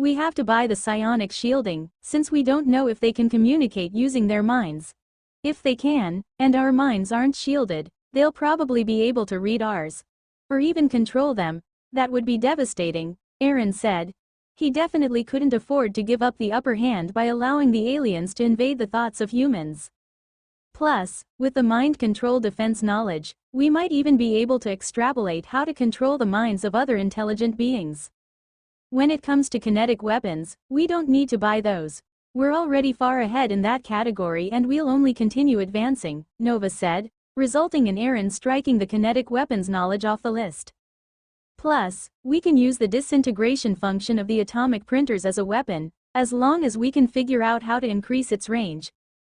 We have to buy the psionic shielding, since we don't know if they can communicate using their minds. If they can, and our minds aren't shielded, they'll probably be able to read ours. Or even control them. That would be devastating, Aaron said. He definitely couldn't afford to give up the upper hand by allowing the aliens to invade the thoughts of humans. Plus, with the mind control defense knowledge, we might even be able to extrapolate how to control the minds of other intelligent beings. When it comes to kinetic weapons, we don't need to buy those. We're already far ahead in that category and we'll only continue advancing, Nova said, resulting in Aaron striking the kinetic weapons knowledge off the list. Plus, we can use the disintegration function of the atomic printers as a weapon, as long as we can figure out how to increase its range.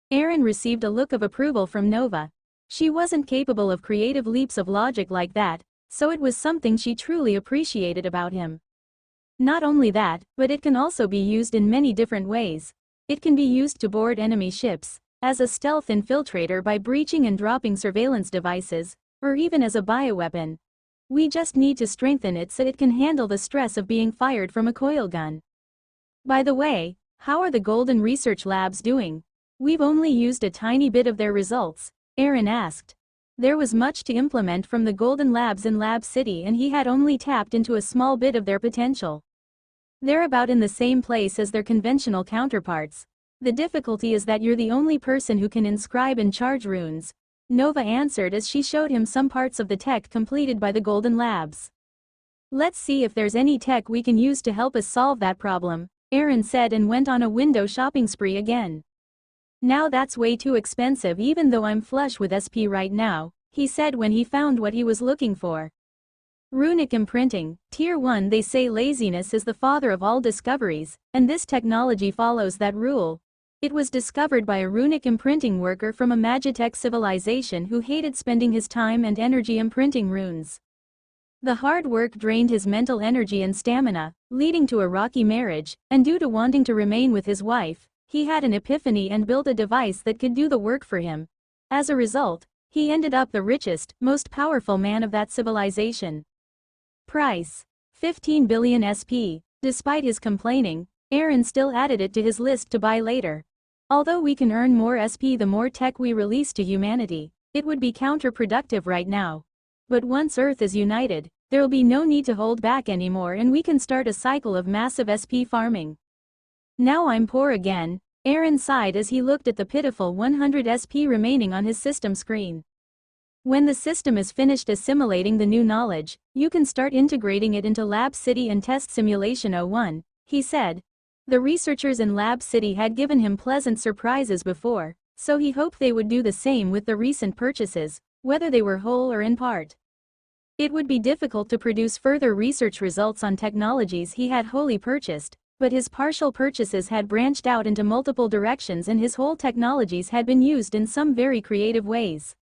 Aaron received a look of approval from Nova. She wasn't capable of creative leaps of logic like that, so it was something she truly appreciated about him. Not only that, but it can also be used in many different ways. It can be used to board enemy ships, as a stealth infiltrator by breaching and dropping surveillance devices, or even as a bioweapon. We just need to strengthen it so it can handle the stress of being fired from a coil gun. By the way, how are the Golden Research Labs doing? We've only used a tiny bit of their results, Aaron asked. There was much to implement from the Golden Labs in Lab City and he had only tapped into a small bit of their potential. They're about in the same place as their conventional counterparts. The difficulty is that you're the only person who can inscribe and charge runes, Nova answered as she showed him some parts of the tech completed by the Golden Labs. Let's see if there's any tech we can use to help us solve that problem, Aaron said and went on a window shopping spree again. Now that's way too expensive even though I'm flush with SP right now, he said when he found what he was looking for. Runic imprinting, Tier 1. They say laziness is the father of all discoveries, and this technology follows that rule. It was discovered by a runic imprinting worker from a Magitech civilization who hated spending his time and energy imprinting runes. The hard work drained his mental energy and stamina, leading to a rocky marriage, and due to wanting to remain with his wife, he had an epiphany and built a device that could do the work for him. As a result, he ended up the richest, most powerful man of that civilization. Price: 15 billion SP. Despite his complaining, Aaron still added it to his list to buy later. Although we can earn more SP the more tech we release to humanity, it would be counterproductive right now. But once Earth is united, there'll be no need to hold back anymore and we can start a cycle of massive SP farming. Now I'm poor again, Aaron sighed as he looked at the pitiful 100 SP remaining on his system screen. When the system is finished assimilating the new knowledge, you can start integrating it into Lab City and Test Simulation 01, he said. The researchers in Lab City had given him pleasant surprises before, so he hoped they would do the same with the recent purchases, whether they were whole or in part. It would be difficult to produce further research results on technologies he had wholly purchased, but his partial purchases had branched out into multiple directions and his whole technologies had been used in some very creative ways.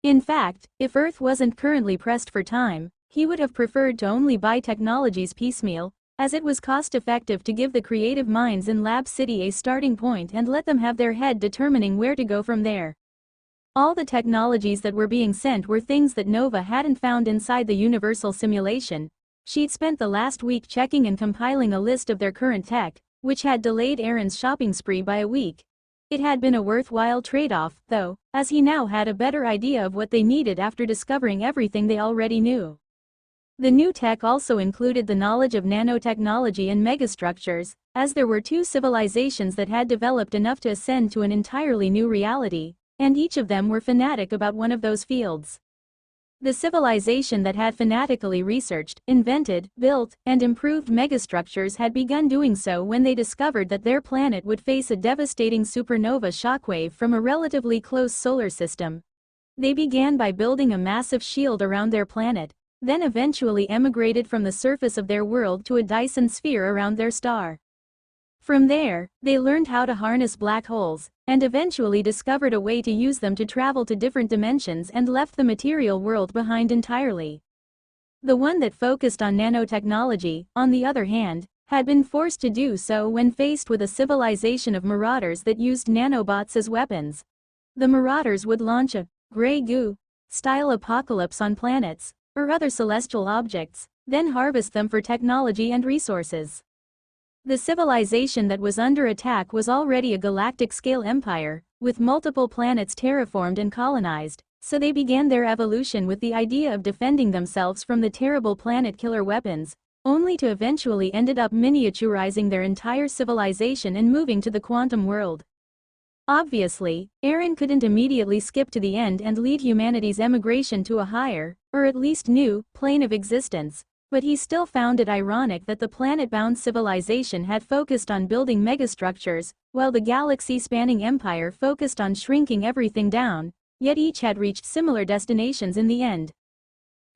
In fact, if Earth wasn't currently pressed for time, he would have preferred to only buy technologies piecemeal, as it was cost-effective to give the creative minds in Lab City a starting point and let them have their head determining where to go from there. All the technologies that were being sent were things that Nova hadn't found inside the universal simulation. She'd spent the last week checking and compiling a list of their current tech, which had delayed Aaron's shopping spree by a week. It had been a worthwhile trade-off, though, as he now had a better idea of what they needed after discovering everything they already knew. The new tech also included the knowledge of nanotechnology and megastructures, as there were two civilizations that had developed enough to ascend to an entirely new reality, and each of them were fanatic about one of those fields. The civilization that had fanatically researched, invented, built, and improved megastructures had begun doing so when they discovered that their planet would face a devastating supernova shockwave from a relatively close solar system. They began by building a massive shield around their planet, then eventually emigrated from the surface of their world to a Dyson sphere around their star. From there, they learned how to harness black holes, and eventually discovered a way to use them to travel to different dimensions and left the material world behind entirely. The one that focused on nanotechnology, on the other hand, had been forced to do so when faced with a civilization of marauders that used nanobots as weapons. The marauders would launch a gray goo-style apocalypse on planets, or other celestial objects, then harvest them for technology and resources. The civilization that was under attack was already a galactic-scale empire, with multiple planets terraformed and colonized, so they began their evolution with the idea of defending themselves from the terrible planet-killer weapons, only to eventually ended up miniaturizing their entire civilization and moving to the quantum world. Obviously, Aaron couldn't immediately skip to the end and lead humanity's emigration to a higher, or at least new, plane of existence, but he still found it ironic that the planet-bound civilization had focused on building megastructures, while the galaxy-spanning empire focused on shrinking everything down, yet each had reached similar destinations in the end.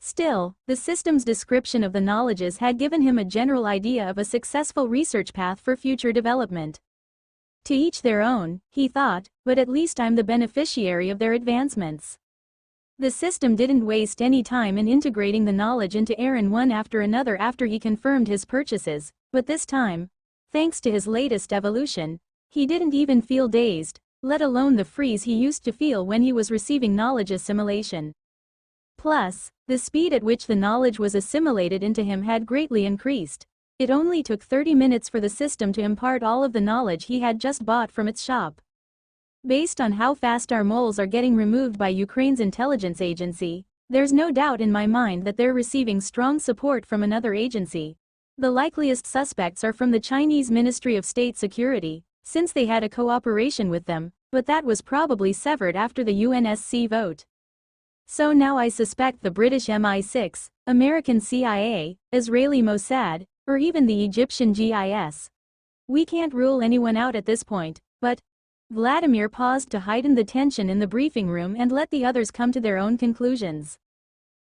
Still, the system's description of the knowledges had given him a general idea of a successful research path for future development. To each their own, he thought, but at least I'm the beneficiary of their advancements. The system didn't waste any time in integrating the knowledge into Aaron one after another after he confirmed his purchases, but this time, thanks to his latest evolution, he didn't even feel dazed, let alone the freeze he used to feel when he was receiving knowledge assimilation. Plus, the speed at which the knowledge was assimilated into him had greatly increased. It only took 30 minutes for the system to impart all of the knowledge he had just bought from its shop. Based on how fast our moles are getting removed by Ukraine's intelligence agency, there's no doubt in my mind that they're receiving strong support from another agency. The likeliest suspects are from the Chinese Ministry of State Security, since they had a cooperation with them, but that was probably severed after the UNSC vote. So now I suspect the British MI6, American CIA, Israeli Mossad, or even the Egyptian GIS. We can't rule anyone out at this point, but Vladimir paused to heighten the tension in the briefing room and let the others come to their own conclusions.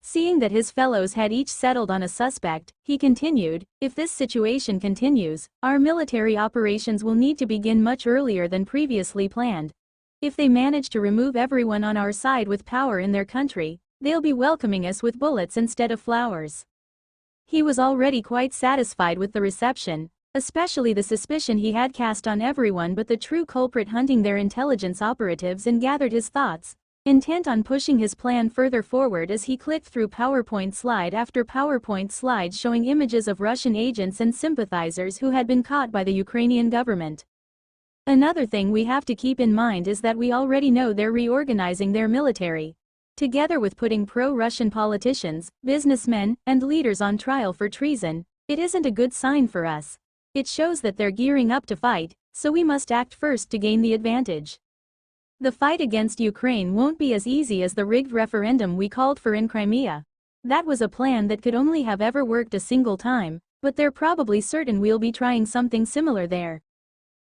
Seeing that his fellows had each settled on a suspect, he continued, if this situation continues, our military operations will need to begin much earlier than previously planned. If they manage to remove everyone on our side with power in their country, they'll be welcoming us with bullets instead of flowers. He was already quite satisfied with the reception, especially the suspicion he had cast on everyone but the true culprit hunting their intelligence operatives, and gathered his thoughts, intent on pushing his plan further forward as he clicked through PowerPoint slide after PowerPoint slide showing images of Russian agents and sympathizers who had been caught by the Ukrainian government. Another thing we have to keep in mind is that we already know they're reorganizing their military. Together with putting pro-Russian politicians, businessmen, and leaders on trial for treason, it isn't a good sign for us. It shows that they're gearing up to fight, so we must act first to gain the advantage. The fight against Ukraine won't be as easy as the rigged referendum we called for in Crimea. That was a plan that could only have ever worked a single time, but they're probably certain we'll be trying something similar there.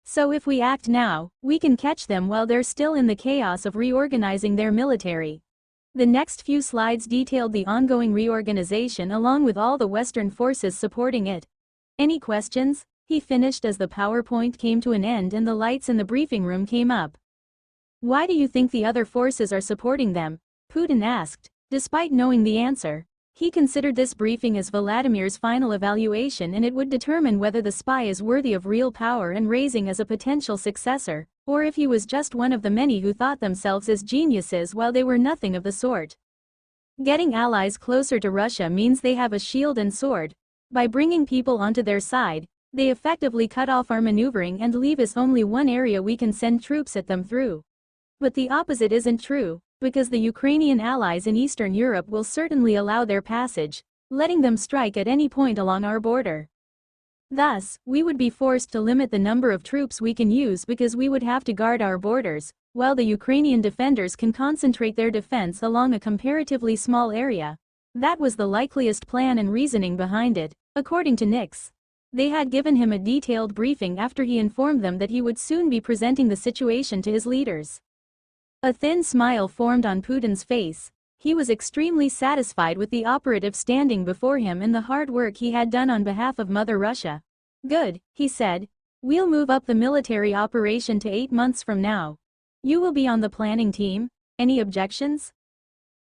So if we act now, we can catch them while they're still in the chaos of reorganizing their military. The next few slides detailed the ongoing reorganization along with all the Western forces supporting it. Any questions? He finished as the PowerPoint came to an end and the lights in the briefing room came up. Why do you think the other forces are supporting them? Putin asked. Despite knowing the answer, he considered this briefing as Vladimir's final evaluation, and it would determine whether the spy is worthy of real power and raising as a potential successor, or if he was just one of the many who thought themselves as geniuses while they were nothing of the sort. Getting allies closer to Russia means they have a shield and sword. By bringing people onto their side, they effectively cut off our maneuvering and leave us only one area we can send troops at them through. But the opposite isn't true, because the Ukrainian allies in Eastern Europe will certainly allow their passage, letting them strike at any point along our border. Thus, we would be forced to limit the number of troops we can use because we would have to guard our borders, while the Ukrainian defenders can concentrate their defense along a comparatively small area. That was the likeliest plan and reasoning behind it, according to Nix. They had given him a detailed briefing after he informed them that he would soon be presenting the situation to his leaders. A thin smile formed on Putin's face. He was extremely satisfied with the operative standing before him and the hard work he had done on behalf of Mother Russia. Good, he said. We'll move up the military operation to 8 months from now. You will be on the planning team. Any objections?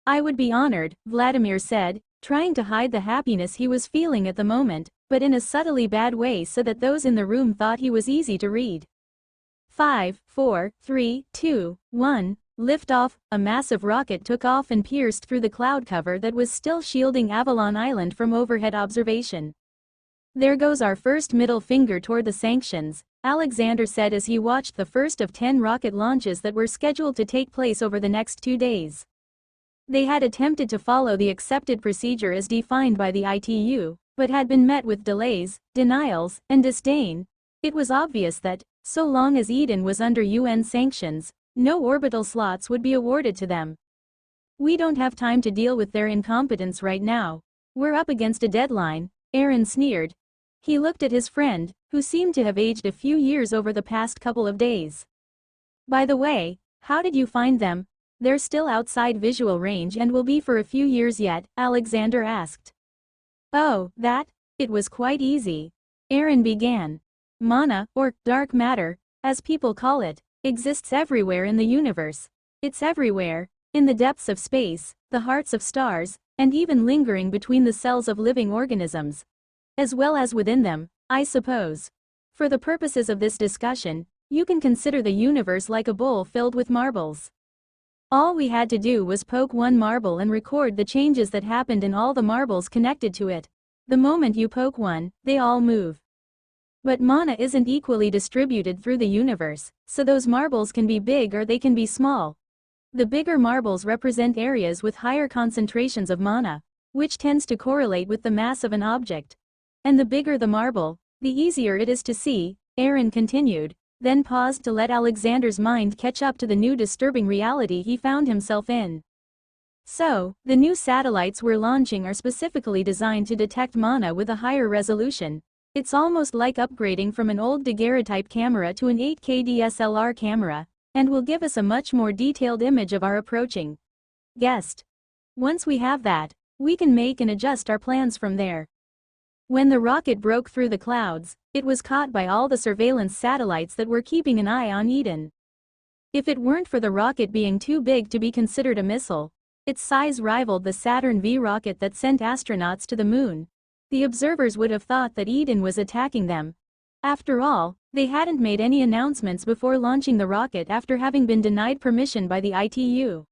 I would be honored, Vladimir said, trying to hide the happiness he was feeling at the moment, but in a subtly bad way so that those in the room thought he was easy to read. 5, 4, 3, 2, 1, liftoff. A massive rocket took off and pierced through the cloud cover that was still shielding Avalon Island from overhead observation. There goes our first middle finger toward the sanctions, Alexander said as he watched the first of 10 rocket launches that were scheduled to take place over the next 2 days. They had attempted to follow the accepted procedure as defined by the ITU, but had been met with delays, denials, and disdain. It was obvious that, so long as Eden was under UN sanctions, no orbital slots would be awarded to them. We don't have time to deal with their incompetence right now. We're up against a deadline, Aaron sneered. He looked at his friend, who seemed to have aged a few years over the past couple of days. By the way, how did you find them? They're still outside visual range and will be for a few years yet, Alexander asked. Oh, that? It was quite easy. Aaron began. Mana, or dark matter, as people call it, exists everywhere in the universe. It's everywhere, in the depths of space, the hearts of stars, and even lingering between the cells of living organisms. As well as within them, I suppose. For the purposes of this discussion, you can consider the universe like a bowl filled with marbles. All we had to do was poke one marble and record the changes that happened in all the marbles connected to it. The moment you poke one, they all move. But mana isn't equally distributed through the universe, so those marbles can be big or they can be small. The bigger marbles represent areas with higher concentrations of mana, which tends to correlate with the mass of an object. And the bigger the marble, the easier it is to see, Aaron continued, then paused to let Alexander's mind catch up to the new disturbing reality he found himself in. So, the new satellites we're launching are specifically designed to detect mana with a higher resolution. It's almost like upgrading from an old daguerreotype camera to an 8K DSLR camera, and will give us a much more detailed image of our approaching guest. Once we have that, we can make and adjust our plans from there. When the rocket broke through the clouds, it was caught by all the surveillance satellites that were keeping an eye on Eden. If it weren't for the rocket being too big to be considered a missile, its size rivaled the Saturn V rocket that sent astronauts to the moon, the observers would have thought that Eden was attacking them. After all, they hadn't made any announcements before launching the rocket after having been denied permission by the ITU.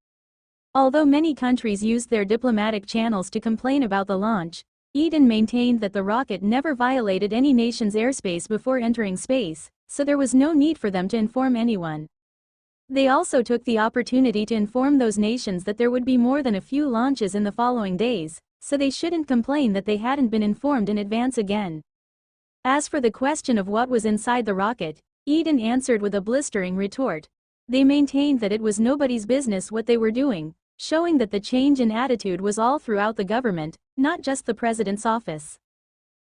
Although many countries used their diplomatic channels to complain about the launch, Eden maintained that the rocket never violated any nation's airspace before entering space, so there was no need for them to inform anyone. They also took the opportunity to inform those nations that there would be more than a few launches in the following days, so they shouldn't complain that they hadn't been informed in advance again. As for the question of what was inside the rocket, Eden answered with a blistering retort. They maintained that it was nobody's business what they were doing, showing that the change in attitude was all throughout the government, not just the president's office.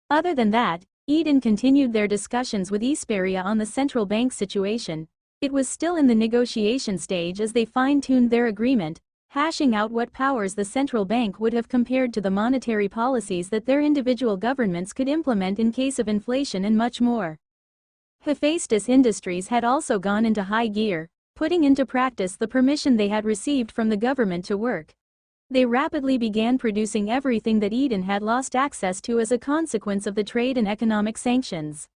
Other than that, Eden continued their discussions with Esperia on the central bank situation. It was still in the negotiation stage as they fine-tuned their agreement, hashing out what powers the central bank would have compared to the monetary policies that their individual governments could implement in case of inflation and much more. Hephaestus Industries had also gone into high gear, putting into practice the permission they had received from the government to work. They rapidly began producing everything that Eden had lost access to as a consequence of the trade and economic sanctions.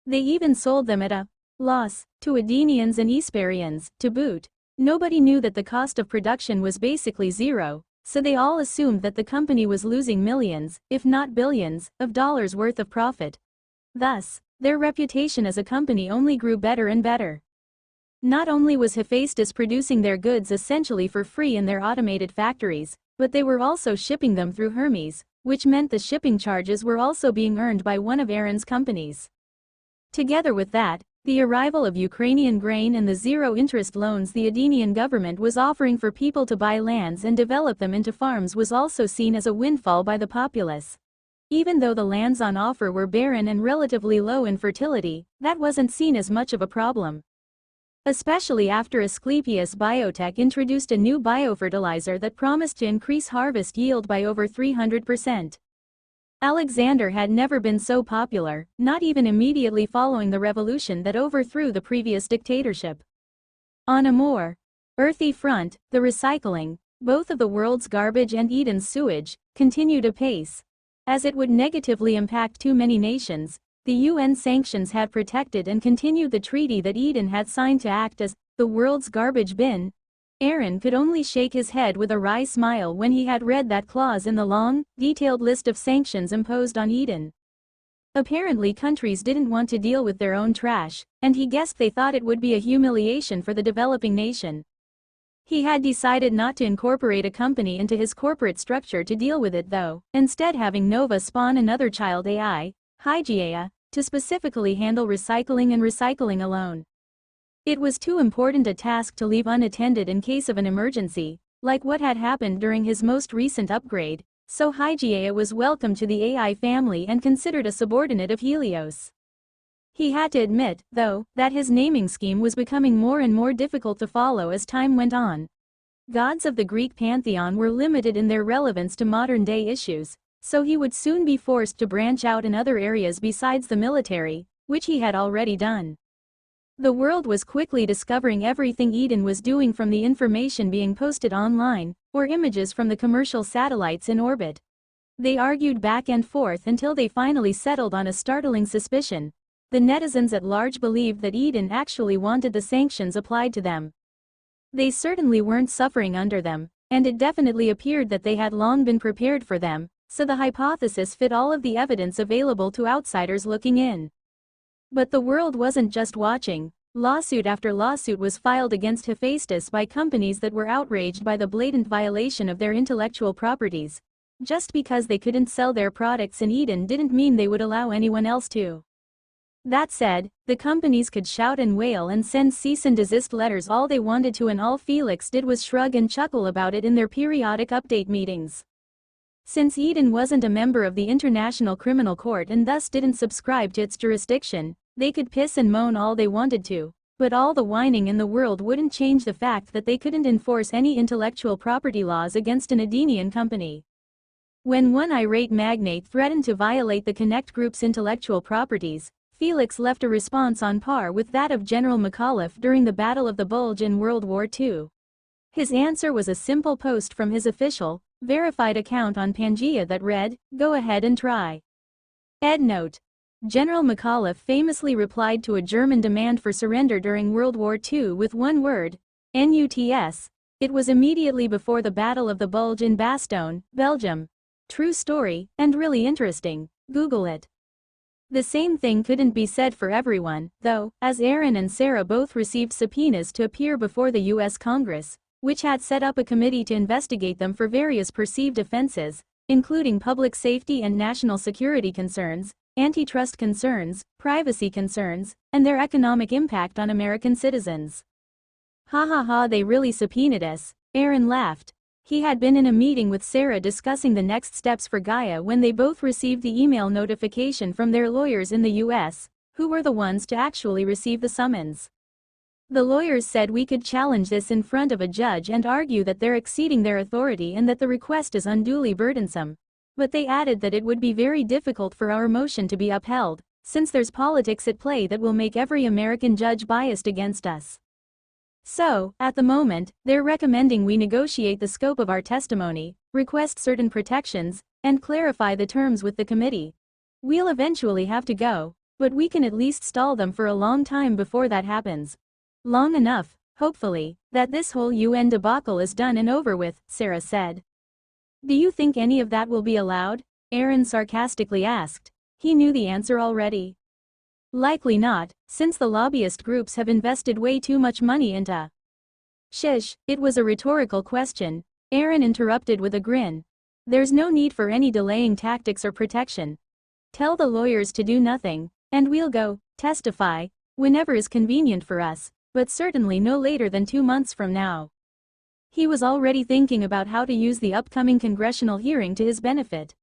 They even sold them at a loss to Edenians and Esperians, to boot. Nobody knew that the cost of production was basically zero, so they all assumed that the company was losing millions, if not billions, of dollars worth of profit. Thus, their reputation as a company only grew better and better. Not only was Hephaestus producing their goods essentially for free in their automated factories, but they were also shipping them through Hermes, which meant the shipping charges were also being earned by one of Aaron's companies. Together with that, the arrival of Ukrainian grain and the zero-interest loans the Edenian government was offering for people to buy lands and develop them into farms was also seen as a windfall by the populace. Even though the lands on offer were barren and relatively low in fertility, that wasn't seen as much of a problem. Especially after Asclepius Biotech introduced a new biofertilizer that promised to increase harvest yield by over 300%. Alexander had never been so popular, not even immediately following the revolution that overthrew the previous dictatorship. On a more earthy front, the recycling, both of the world's garbage and Eden's sewage, continued apace. As it would negatively impact too many nations, the UN sanctions had protected and continued the treaty that Eden had signed to act as the world's garbage bin. Aaron could only shake his head with a wry smile when he had read that clause in the long, detailed list of sanctions imposed on Eden. Apparently countries didn't want to deal with their own trash, and he guessed they thought it would be a humiliation for the developing nation. He had decided not to incorporate a company into his corporate structure to deal with it though, instead having Nova spawn another child AI, Hygiea, to specifically handle recycling and recycling alone. It was too important a task to leave unattended in case of an emergency, like what had happened during his most recent upgrade, so Hygiea was welcomed to the AI family and considered a subordinate of Helios. He had to admit, though, that his naming scheme was becoming more and more difficult to follow as time went on. Gods of the Greek pantheon were limited in their relevance to modern-day issues, so he would soon be forced to branch out in other areas besides the military, which he had already done. The world was quickly discovering everything Eden was doing, from the information being posted online, or images from the commercial satellites in orbit. They argued back and forth until they finally settled on a startling suspicion. The netizens at large believed that Eden actually wanted the sanctions applied to them. They certainly weren't suffering under them, and it definitely appeared that they had long been prepared for them, so the hypothesis fit all of the evidence available to outsiders looking in. But the world wasn't just watching. Lawsuit after lawsuit was filed against Hephaestus by companies that were outraged by the blatant violation of their intellectual properties. Just because they couldn't sell their products in Eden didn't mean they would allow anyone else to. That said, the companies could shout and wail and send cease and desist letters all they wanted to, and all Felix did was shrug and chuckle about it in their periodic update meetings. Since Eden wasn't a member of the International Criminal Court and thus didn't subscribe to its jurisdiction, they could piss and moan all they wanted to, but all the whining in the world wouldn't change the fact that they couldn't enforce any intellectual property laws against an Edenian company. When one irate magnate threatened to violate the Connect Group's intellectual properties, Felix left a response on par with that of General McAuliffe during the Battle of the Bulge in World War II. His answer was a simple post from his official, verified account on Pangea that read, "Go ahead and try." Note. General McAuliffe famously replied to a German demand for surrender during World War II with one word, NUTS. It was immediately before the Battle of the Bulge in Bastogne, Belgium. True story, and really interesting. Google it. The same thing couldn't be said for everyone, though, as Aaron and Sarah both received subpoenas to appear before the U.S. Congress, which had set up a committee to investigate them for various perceived offenses, including public safety and national security concerns, antitrust concerns, privacy concerns, and their economic impact on American citizens. "Ha ha ha, they really subpoenaed us," Aaron laughed. He had been in a meeting with Sarah discussing the next steps for Gaia when they both received the email notification from their lawyers in the US, who were the ones to actually receive the summons. The lawyers said we could challenge this in front of a judge and argue that they're exceeding their authority and that the request is unduly burdensome. But they added that it would be very difficult for our motion to be upheld, since there's politics at play that will make every American judge biased against us. So, at the moment, they're recommending we negotiate the scope of our testimony, request certain protections, and clarify the terms with the committee. We'll eventually have to go, but we can at least stall them for a long time before that happens. Long enough, hopefully, that this whole UN debacle is done and over with, Sarah said. Do you think any of that will be allowed? Aaron sarcastically asked. He knew the answer already. Likely not, since the lobbyist groups have invested way too much money into. Shish, it was a rhetorical question, Aaron interrupted with a grin. There's no need for any delaying tactics or protection. Tell the lawyers to do nothing, and we'll go, testify, whenever is convenient for us, but certainly no later than 2 months from now. He was already thinking about how to use the upcoming congressional hearing to his benefit.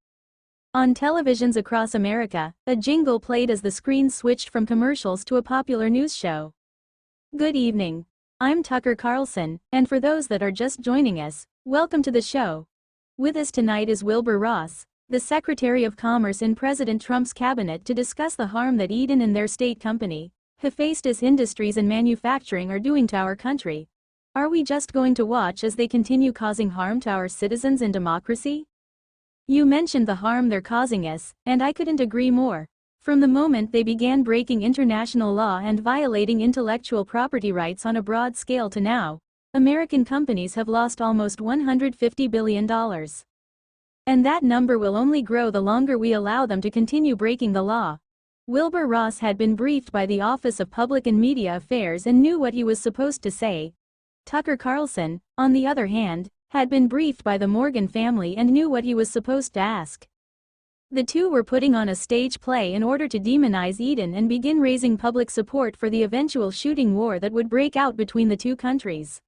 On televisions across America, a jingle played as the screen switched from commercials to a popular news show. Good evening. I'm Tucker Carlson, and for those that are just joining us, welcome to the show. With us tonight is Wilbur Ross, the Secretary of Commerce in President Trump's cabinet, to discuss the harm that Eden and their state company, Hephaestus Industries and Manufacturing, are doing to our country. Are we just going to watch as they continue causing harm to our citizens and democracy? You mentioned the harm they're causing us, and I couldn't agree more. From the moment they began breaking international law and violating intellectual property rights on a broad scale to now, American companies have lost almost $150 billion. And that number will only grow the longer we allow them to continue breaking the law. Wilbur Ross had been briefed by the Office of Public and Media Affairs and knew what he was supposed to say. Tucker Carlson, on the other hand, had been briefed by the Morgan family and knew what he was supposed to ask. The two were putting on a stage play in order to demonize Eden and begin raising public support for the eventual shooting war that would break out between the two countries.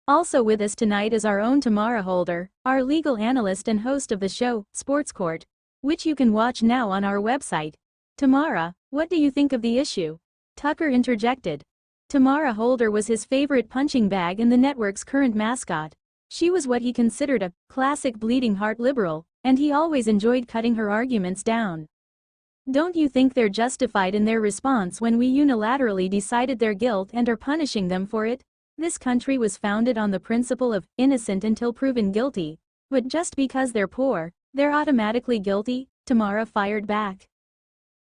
Also with us tonight is our own Tamara Holder, our legal analyst and host of the show, Sports Court, which you can watch now on our website. Tamara, what do you think of the issue? Tucker interjected. Tamara Holder was his favorite punching bag and the network's current mascot. She was what he considered a classic bleeding heart liberal, and he always enjoyed cutting her arguments down. Don't you think they're justified in their response when we unilaterally decided their guilt and are punishing them for it? This country was founded on the principle of innocent until proven guilty, but just because they're poor, they're automatically guilty, Tamara fired back.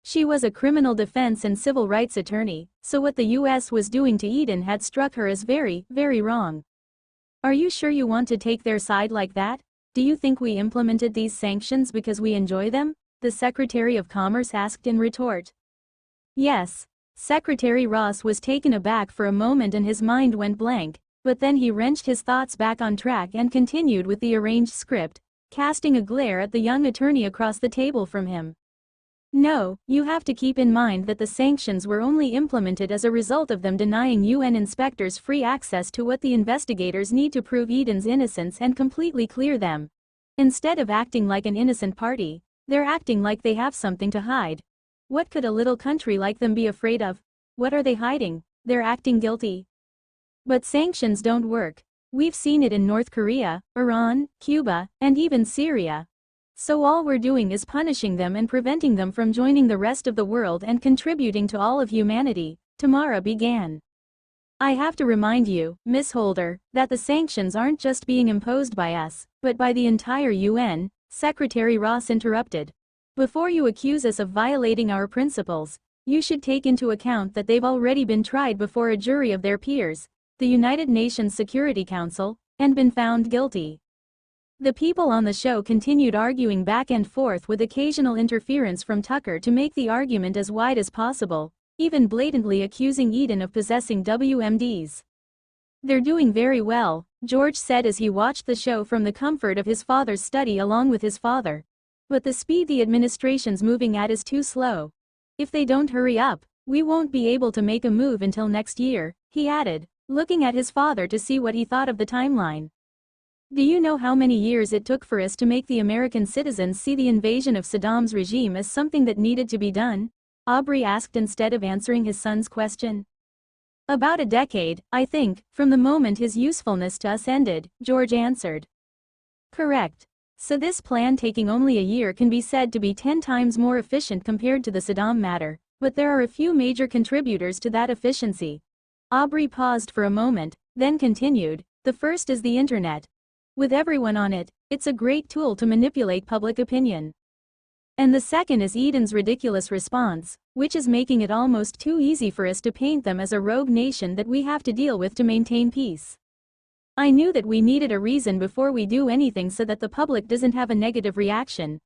She was a criminal defense and civil rights attorney, so what the US was doing to Eden had struck her as very, very wrong. Are you sure you want to take their side like that? Do you think we implemented these sanctions because we enjoy them? The Secretary of Commerce asked in retort. Yes. Secretary Ross was taken aback for a moment and his mind went blank, but then he wrenched his thoughts back on track and continued with the arranged script, casting a glare at the young attorney across the table from him. No, you have to keep in mind that the sanctions were only implemented as a result of them denying UN inspectors free access to what the investigators need to prove Eden's innocence and completely clear them. Instead of acting like an innocent party, they're acting like they have something to hide. What could a little country like them be afraid of? What are they hiding? They're acting guilty. But sanctions don't work. We've seen it in North Korea, Iran, Cuba, and even Syria. So all we're doing is punishing them and preventing them from joining the rest of the world and contributing to all of humanity, Tamara began. I have to remind you, Ms. Holder, that the sanctions aren't just being imposed by us, but by the entire UN, Secretary Ross interrupted. Before you accuse us of violating our principles, you should take into account that they've already been tried before a jury of their peers, the United Nations Security Council, and been found guilty. The people on the show continued arguing back and forth with occasional interference from Tucker to make the argument as wide as possible, even blatantly accusing Eden of possessing WMDs. They're doing very well, George said as he watched the show from the comfort of his father's study along with his father. But the speed the administration's moving at is too slow. If they don't hurry up, we won't be able to make a move until next year, he added, looking at his father to see what he thought of the timeline. Do you know how many years it took for us to make the American citizens see the invasion of Saddam's regime as something that needed to be done? Aubrey asked instead of answering his son's question. About a decade, I think, from the moment his usefulness to us ended, George answered. Correct. So this plan taking only a year can be said to be 10 times more efficient compared to the Saddam matter, but there are a few major contributors to that efficiency. Aubrey paused for a moment, then continued, the first is the internet. With everyone on it, it's a great tool to manipulate public opinion. And the second is Eden's ridiculous response, which is making it almost too easy for us to paint them as a rogue nation that we have to deal with to maintain peace. I knew that we needed a reason before we do anything so that the public doesn't have a negative reaction.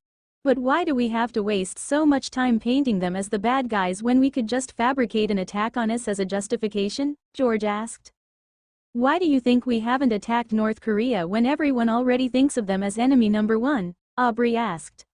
But why do we have to waste so much time painting them as the bad guys when we could just fabricate an attack on us as a justification? George asked. Why do you think we haven't attacked North Korea when everyone already thinks of them as enemy number one? Aubrey asked.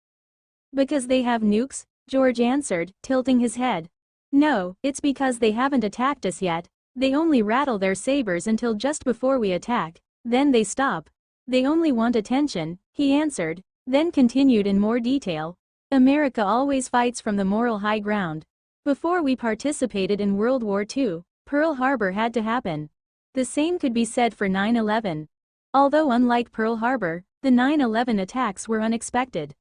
Because they have nukes, George answered, tilting his head. No, it's because they haven't attacked us yet. They only rattle their sabers until just before we attack, then they stop. They only want attention, he answered, then continued in more detail. America always fights from the moral high ground. Before we participated in World War II, Pearl Harbor had to happen. The same could be said for 9/11. Although unlike Pearl Harbor, the 9/11 attacks were unexpected.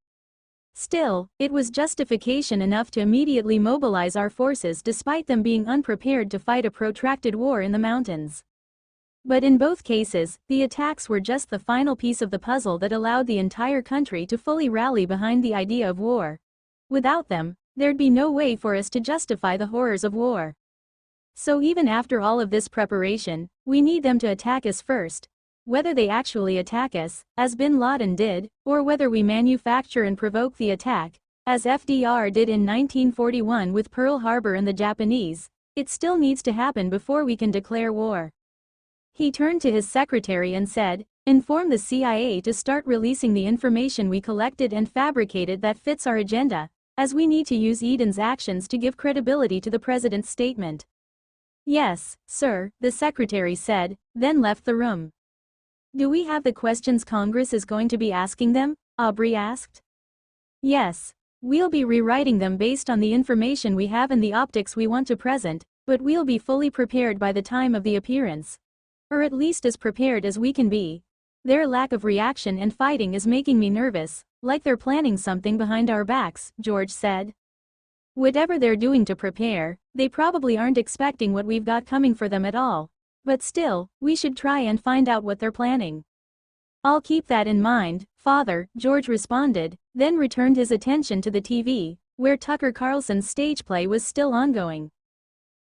Still, it was justification enough to immediately mobilize our forces despite them being unprepared to fight a protracted war in the mountains. But in both cases, the attacks were just the final piece of the puzzle that allowed the entire country to fully rally behind the idea of war. Without them, there'd be no way for us to justify the horrors of war. So even after all of this preparation, we need them to attack us first. Whether they actually attack us, as bin Laden did, or whether we manufacture and provoke the attack, as FDR did in 1941 with Pearl Harbor and the Japanese. It still needs to happen before we can declare war. He turned to his secretary and said, "Inform the CIA to start releasing the information we collected and fabricated that fits our agenda, as we need to use Eden's actions to give credibility to the president's statement." "Yes, sir," the secretary said, then left the room. "Do we have the questions Congress is going to be asking them?" Aubrey asked. "Yes. We'll be rewriting them based on the information we have and the optics we want to present, but we'll be fully prepared by the time of the appearance. Or at least as prepared as we can be. Their lack of reaction and fighting is making me nervous, like they're planning something behind our backs," George said. "Whatever they're doing to prepare, they probably aren't expecting what we've got coming for them at all. But still, we should try and find out what they're planning." "I'll keep that in mind, Father," George responded, then returned his attention to the TV, where Tucker Carlson's stage play was still ongoing.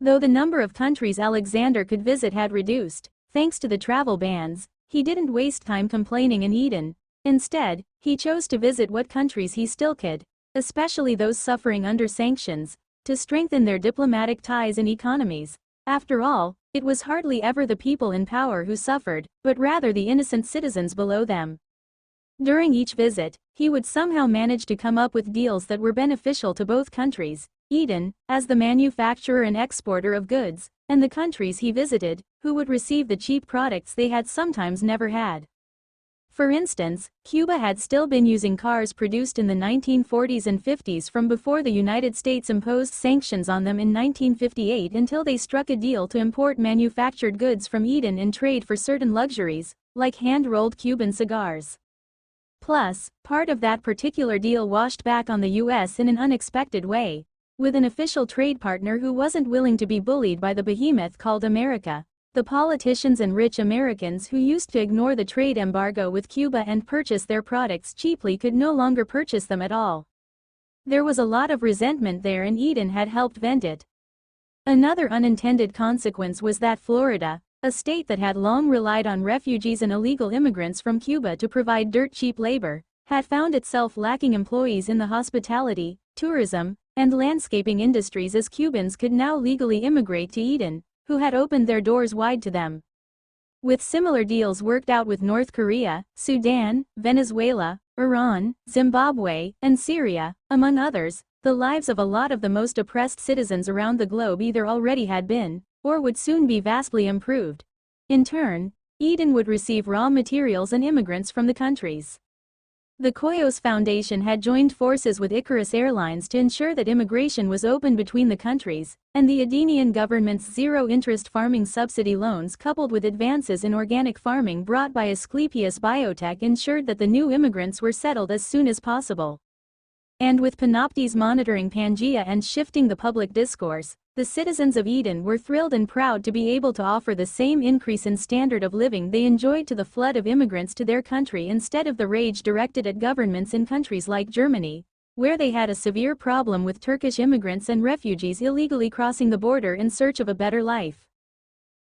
Though the number of countries Alexander could visit had reduced, thanks to the travel bans, he didn't waste time complaining in Eden. Instead, he chose to visit what countries he still could, especially those suffering under sanctions, to strengthen their diplomatic ties and economies. After all, it was hardly ever the people in power who suffered, but rather the innocent citizens below them. During each visit, he would somehow manage to come up with deals that were beneficial to both countries, Eden, as the manufacturer and exporter of goods, and the countries he visited, who would receive the cheap products they had sometimes never had. For instance, Cuba had still been using cars produced in the 1940s and 50s from before the United States imposed sanctions on them in 1958 until they struck a deal to import manufactured goods from Eden in trade for certain luxuries, like hand-rolled Cuban cigars. Plus, part of that particular deal washed back on the U.S. in an unexpected way, with an official trade partner who wasn't willing to be bullied by the behemoth called America. The politicians and rich Americans who used to ignore the trade embargo with Cuba and purchase their products cheaply could no longer purchase them at all. There was a lot of resentment there, and Eden had helped vent it. Another unintended consequence was that Florida, a state that had long relied on refugees and illegal immigrants from Cuba to provide dirt-cheap labor, had found itself lacking employees in the hospitality, tourism, and landscaping industries, as Cubans could now legally immigrate to Eden, who had opened their doors wide to them. With similar deals worked out with North Korea, Sudan, Venezuela, Iran, Zimbabwe, and Syria, among others, the lives of a lot of the most oppressed citizens around the globe either already had been, or would soon be vastly improved. In turn, Eden would receive raw materials and immigrants from the countries. The Koyos Foundation had joined forces with Icarus Airlines to ensure that immigration was open between the countries, and the Edenian government's zero-interest farming subsidy loans coupled with advances in organic farming brought by Asclepius Biotech ensured that the new immigrants were settled as soon as possible. And with Panoptes monitoring Pangaea and shifting the public discourse, the citizens of Eden were thrilled and proud to be able to offer the same increase in standard of living they enjoyed to the flood of immigrants to their country instead of the rage directed at governments in countries like Germany, where they had a severe problem with Turkish immigrants and refugees illegally crossing the border in search of a better life.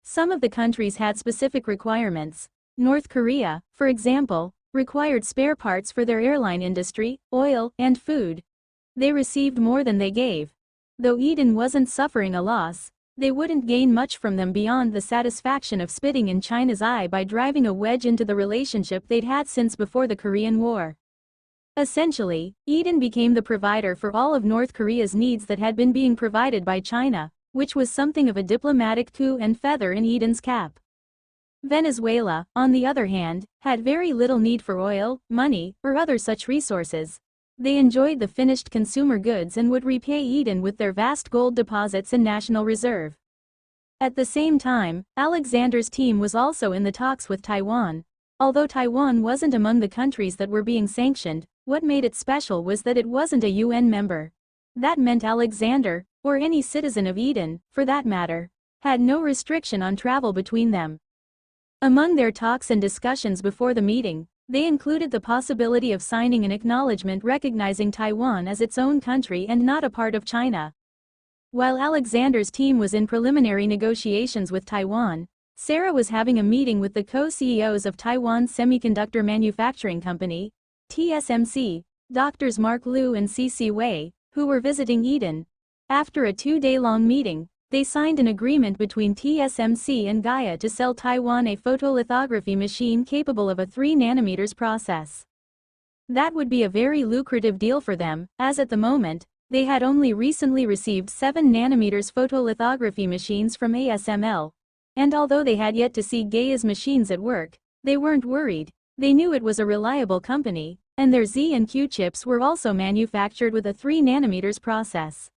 Some of the countries had specific requirements. North Korea, for example, required spare parts for their airline industry, oil, and food. They received more than they gave. Though Eden wasn't suffering a loss, they wouldn't gain much from them beyond the satisfaction of spitting in China's eye by driving a wedge into the relationship they'd had since before the Korean War. Essentially, Eden became the provider for all of North Korea's needs that had been being provided by China, which was something of a diplomatic coup and feather in Eden's cap. Venezuela, on the other hand, had very little need for oil, money, or other such resources. They enjoyed the finished consumer goods and would repay Eden with their vast gold deposits and national reserve. At the same time, Alexander's team was also in the talks with Taiwan. Although Taiwan wasn't among the countries that were being sanctioned, what made it special was that it wasn't a UN member. That meant Alexander, or any citizen of Eden, for that matter, had no restriction on travel between them. Among their talks and discussions before the meeting, they included the possibility of signing an acknowledgement recognizing Taiwan as its own country and not a part of China. While Alexander's team was in preliminary negotiations with Taiwan, Sarah was having a meeting with the co-CEOs of Taiwan's Semiconductor Manufacturing Company, TSMC, Doctors Mark Liu and Cece Wei, who were visiting Eden. After a 2-day-long meeting, they signed an agreement between TSMC and Gaia to sell Taiwan a photolithography machine capable of a 3 nm process. That would be a very lucrative deal for them, as at the moment, they had only recently received 7 nm photolithography machines from ASML. And although they had yet to see Gaia's machines at work, they weren't worried. They knew it was a reliable company, and their Z and Q chips were also manufactured with a 3 nm process.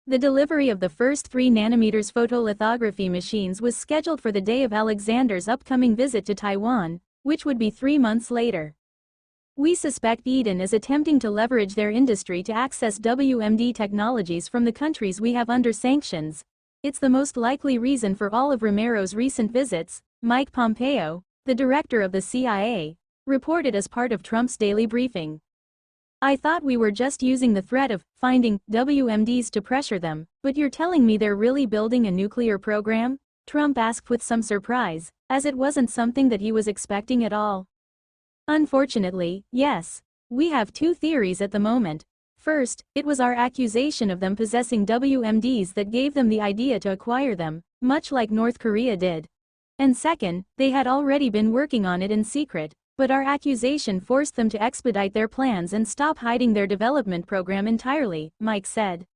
The delivery of the first 3 nm photolithography machines was scheduled for the day of Alexander's upcoming visit to Taiwan, which would be 3 months later. We suspect Eden is attempting to leverage their industry to access WMD technologies from the countries we have under sanctions. It's the most likely reason for all of Romero's recent visits, Mike Pompeo, the director of the CIA, reported as part of Trump's daily briefing. I thought we were just using the threat of finding WMDs to pressure them, but you're telling me they're really building a nuclear program? Trump asked with some surprise, as it wasn't something that he was expecting at all. Unfortunately, yes. We have 2 theories at the moment. First, it was our accusation of them possessing WMDs that gave them the idea to acquire them, much like North Korea did. And second, they had already been working on it in secret, but our accusation forced them to expedite their plans and stop hiding their development program entirely, Mike said.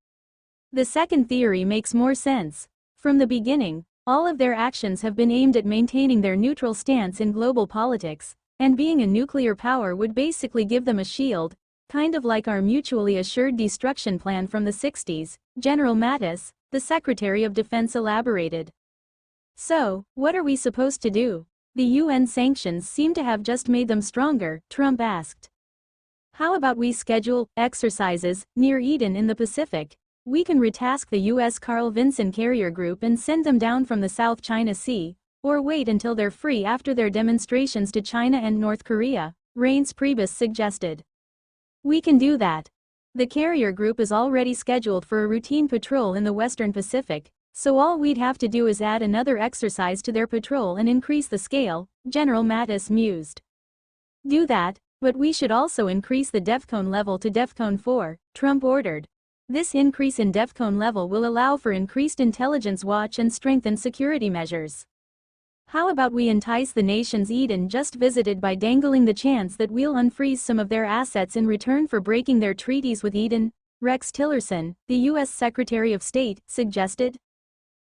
The second theory makes more sense. From the beginning, all of their actions have been aimed at maintaining their neutral stance in global politics, and being a nuclear power would basically give them a shield, kind of like our mutually assured destruction plan from the 60s, General Mattis, the Secretary of Defense elaborated. So, what are we supposed to do? The UN sanctions seem to have just made them stronger, Trump asked. How about we schedule exercises near Eden in the Pacific? We can retask the U.S. Carl Vinson carrier group and send them down from the South China Sea, or wait until they're free after their demonstrations to China and North Korea, Reince Priebus suggested. We can do that. The carrier group is already scheduled for a routine patrol in the Western Pacific, so all we'd have to do is add another exercise to their patrol and increase the scale, General Mattis mused. Do that, but we should also increase the DEFCON level to DEFCON 4, Trump ordered. This increase in DEFCON level will allow for increased intelligence watch and strengthened security measures. How about we entice the nations Eden just visited by dangling the chance that we'll unfreeze some of their assets in return for breaking their treaties with Eden? Rex Tillerson, the U.S. Secretary of State, suggested.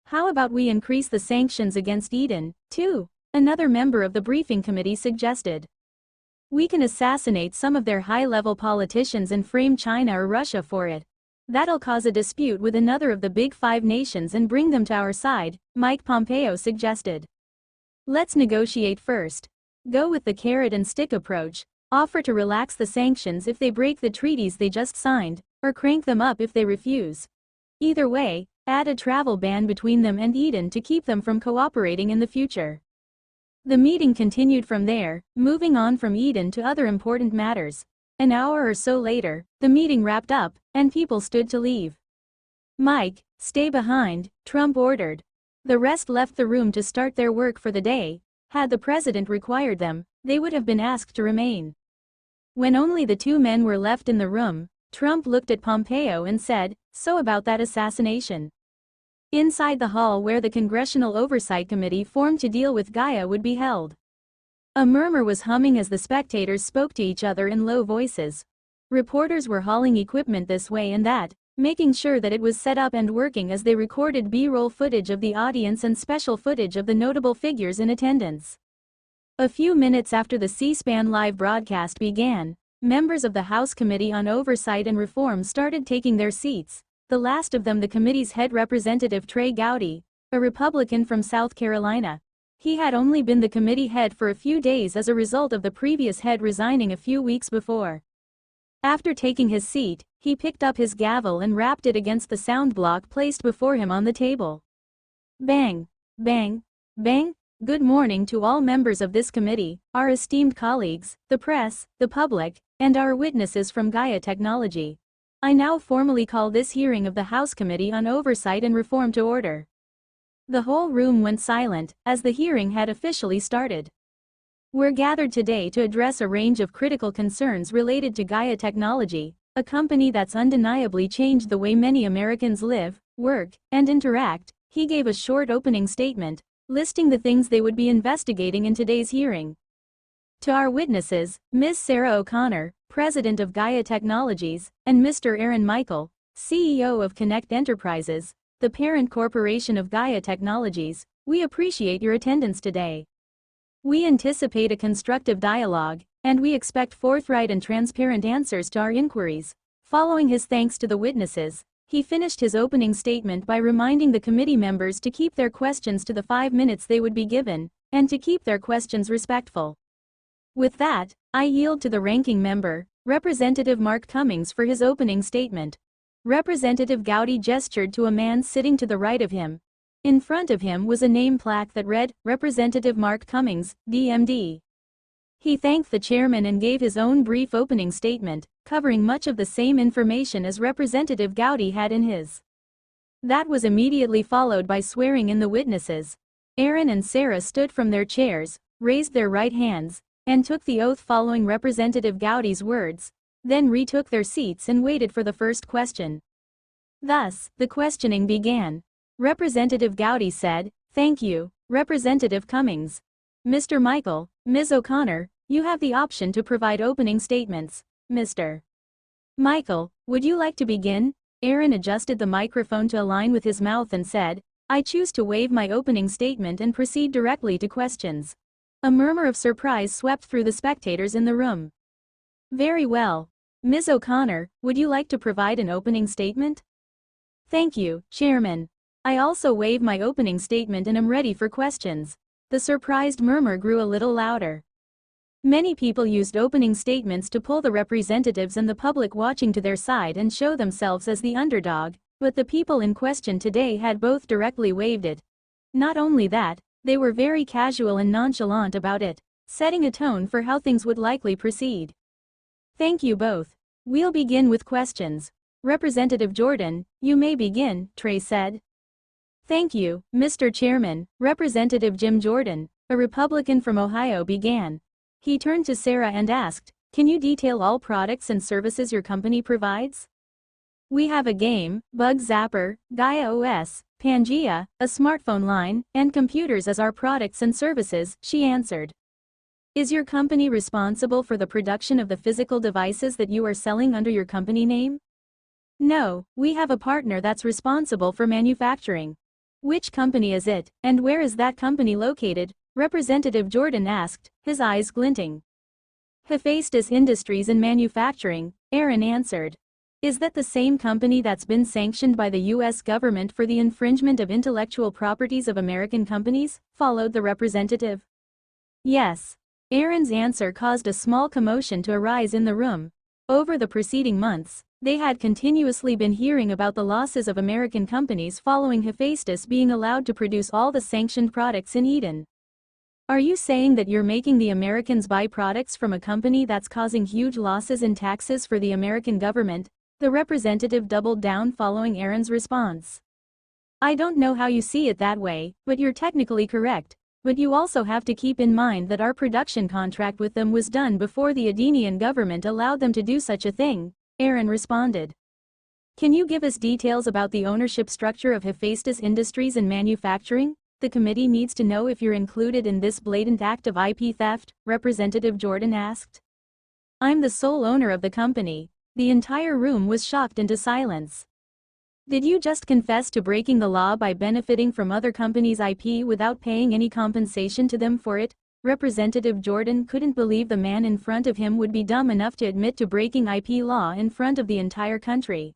How about we increase the sanctions against Eden, too? Another member of the briefing committee suggested. We can assassinate some of their high-level politicians and frame China or Russia for it. That'll cause a dispute with another of the Big Five nations and bring them to our side, Mike Pompeo suggested. Let's negotiate first. Go with the carrot and stick approach, offer to relax the sanctions if they break the treaties they just signed, or crank them up if they refuse. Either way, add a travel ban between them and Eden to keep them from cooperating in the future. The meeting continued from there, moving on from Eden to other important matters. An hour or so later, the meeting wrapped up, and people stood to leave. Mike, stay behind, Trump ordered. The rest left the room to start their work for the day. Had the president required them, they would have been asked to remain. When only the 2 men were left in the room, Trump looked at Pompeo and said, "So about that assassination?" Inside the hall where the Congressional Oversight Committee formed to deal with Gaia would be held. A murmur was humming as the spectators spoke to each other in low voices. Reporters were hauling equipment this way and that, making sure that it was set up and working as they recorded B-roll footage of the audience and special footage of the notable figures in attendance. A few minutes after the C-SPAN live broadcast began, members of the House Committee on Oversight and Reform started taking their seats, the last of them the committee's head Representative Trey Gowdy, a Republican from South Carolina. He had only been the committee head for a few days as a result of the previous head resigning a few weeks before. After taking his seat, he picked up his gavel and rapped it against the sound block placed before him on the table. Bang! Bang! Bang! Good morning to all members of this committee, our esteemed colleagues, the press, the public, and our witnesses from Gaia Technology. I now formally call this hearing of the House Committee on Oversight and Reform to order. The whole room went silent, as the hearing had officially started. We're gathered today to address a range of critical concerns related to Gaia Technology, a company that's undeniably changed the way many Americans live, work, and interact. He gave a short opening statement, listing the things they would be investigating in today's hearing. To our witnesses, Ms. Sarah O'Connor, President of Gaia Technologies, and Mr. Aaron Michael, CEO of Connect Enterprises, the parent corporation of Gaia Technologies, we appreciate your attendance today. We anticipate a constructive dialogue, and we expect forthright and transparent answers to our inquiries. Following his thanks to the witnesses, he finished his opening statement by reminding the committee members to keep their questions to the 5 minutes they would be given, and to keep their questions respectful. With that, I yield to the ranking member, Representative Mark Cummings, for his opening statement. Representative Gowdy gestured to a man sitting to the right of him. In front of him was a name plaque that read, Representative Mark Cummings, DMD. He thanked the chairman and gave his own brief opening statement, covering much of the same information as Representative Gowdy had in his. That was immediately followed by swearing in the witnesses. Aaron and Sarah stood from their chairs, raised their right hands, and took the oath following Representative Gowdy's words, then retook their seats and waited for the first question. Thus, the questioning began. Representative Gowdy said, "Thank you, Representative Cummings. Mr. Michael, Ms. O'Connor, you have the option to provide opening statements. Mr. Michael, would you like to begin?" Aaron adjusted the microphone to align with his mouth and said, "I choose to waive my opening statement and proceed directly to questions." A murmur of surprise swept through the spectators in the room. "Very well. Ms. O'Connor, would you like to provide an opening statement?" "Thank you, Chairman. I also waive my opening statement and am ready for questions." The surprised murmur grew a little louder. Many people used opening statements to pull the representatives and the public watching to their side and show themselves as the underdog, but the people in question today had both directly waived it. Not only that, they were very casual and nonchalant about it, setting a tone for how things would likely proceed. "Thank you both. We'll begin with questions. Representative Jordan, you may begin," Trey said. "Thank you, Mr. Chairman." Representative Jim Jordan, a Republican from Ohio, began. He turned to Sarah and asked, "Can you detail all products and services your company provides?" "We have a game, Bug Zapper, Gaia OS, Pangea, a smartphone line, and computers as our products and services," she answered. "Is your company responsible for the production of the physical devices that you are selling under your company name?" "No, we have a partner that's responsible for manufacturing." "Which company is it, and where is that company located?" Representative Jordan asked, his eyes glinting. "Hephaestus Industries and Manufacturing," Aaron answered. "Is that the same company that's been sanctioned by the U.S. government for the infringement of intellectual properties of American companies?" followed the representative. "Yes." Aaron's answer caused a small commotion to arise in the room. Over the preceding months, they had continuously been hearing about the losses of American companies following Hephaestus being allowed to produce all the sanctioned products in Eden. "Are you saying that you're making the Americans buy products from a company that's causing huge losses in taxes for the American government?" The representative doubled down following Aaron's response. "I don't know how you see it that way, but you're technically correct. But you also have to keep in mind that our production contract with them was done before the Edenian government allowed them to do such a thing," Aaron responded. "Can you give us details about the ownership structure of Hephaestus Industries and Manufacturing? The committee needs to know if you're included in this blatant act of IP theft," Representative Jordan asked. "I'm the sole owner of the company." The entire room was shocked into silence. "Did you just confess to breaking the law by benefiting from other companies' IP without paying any compensation to them for it?" Representative Jordan couldn't believe the man in front of him would be dumb enough to admit to breaking IP law in front of the entire country.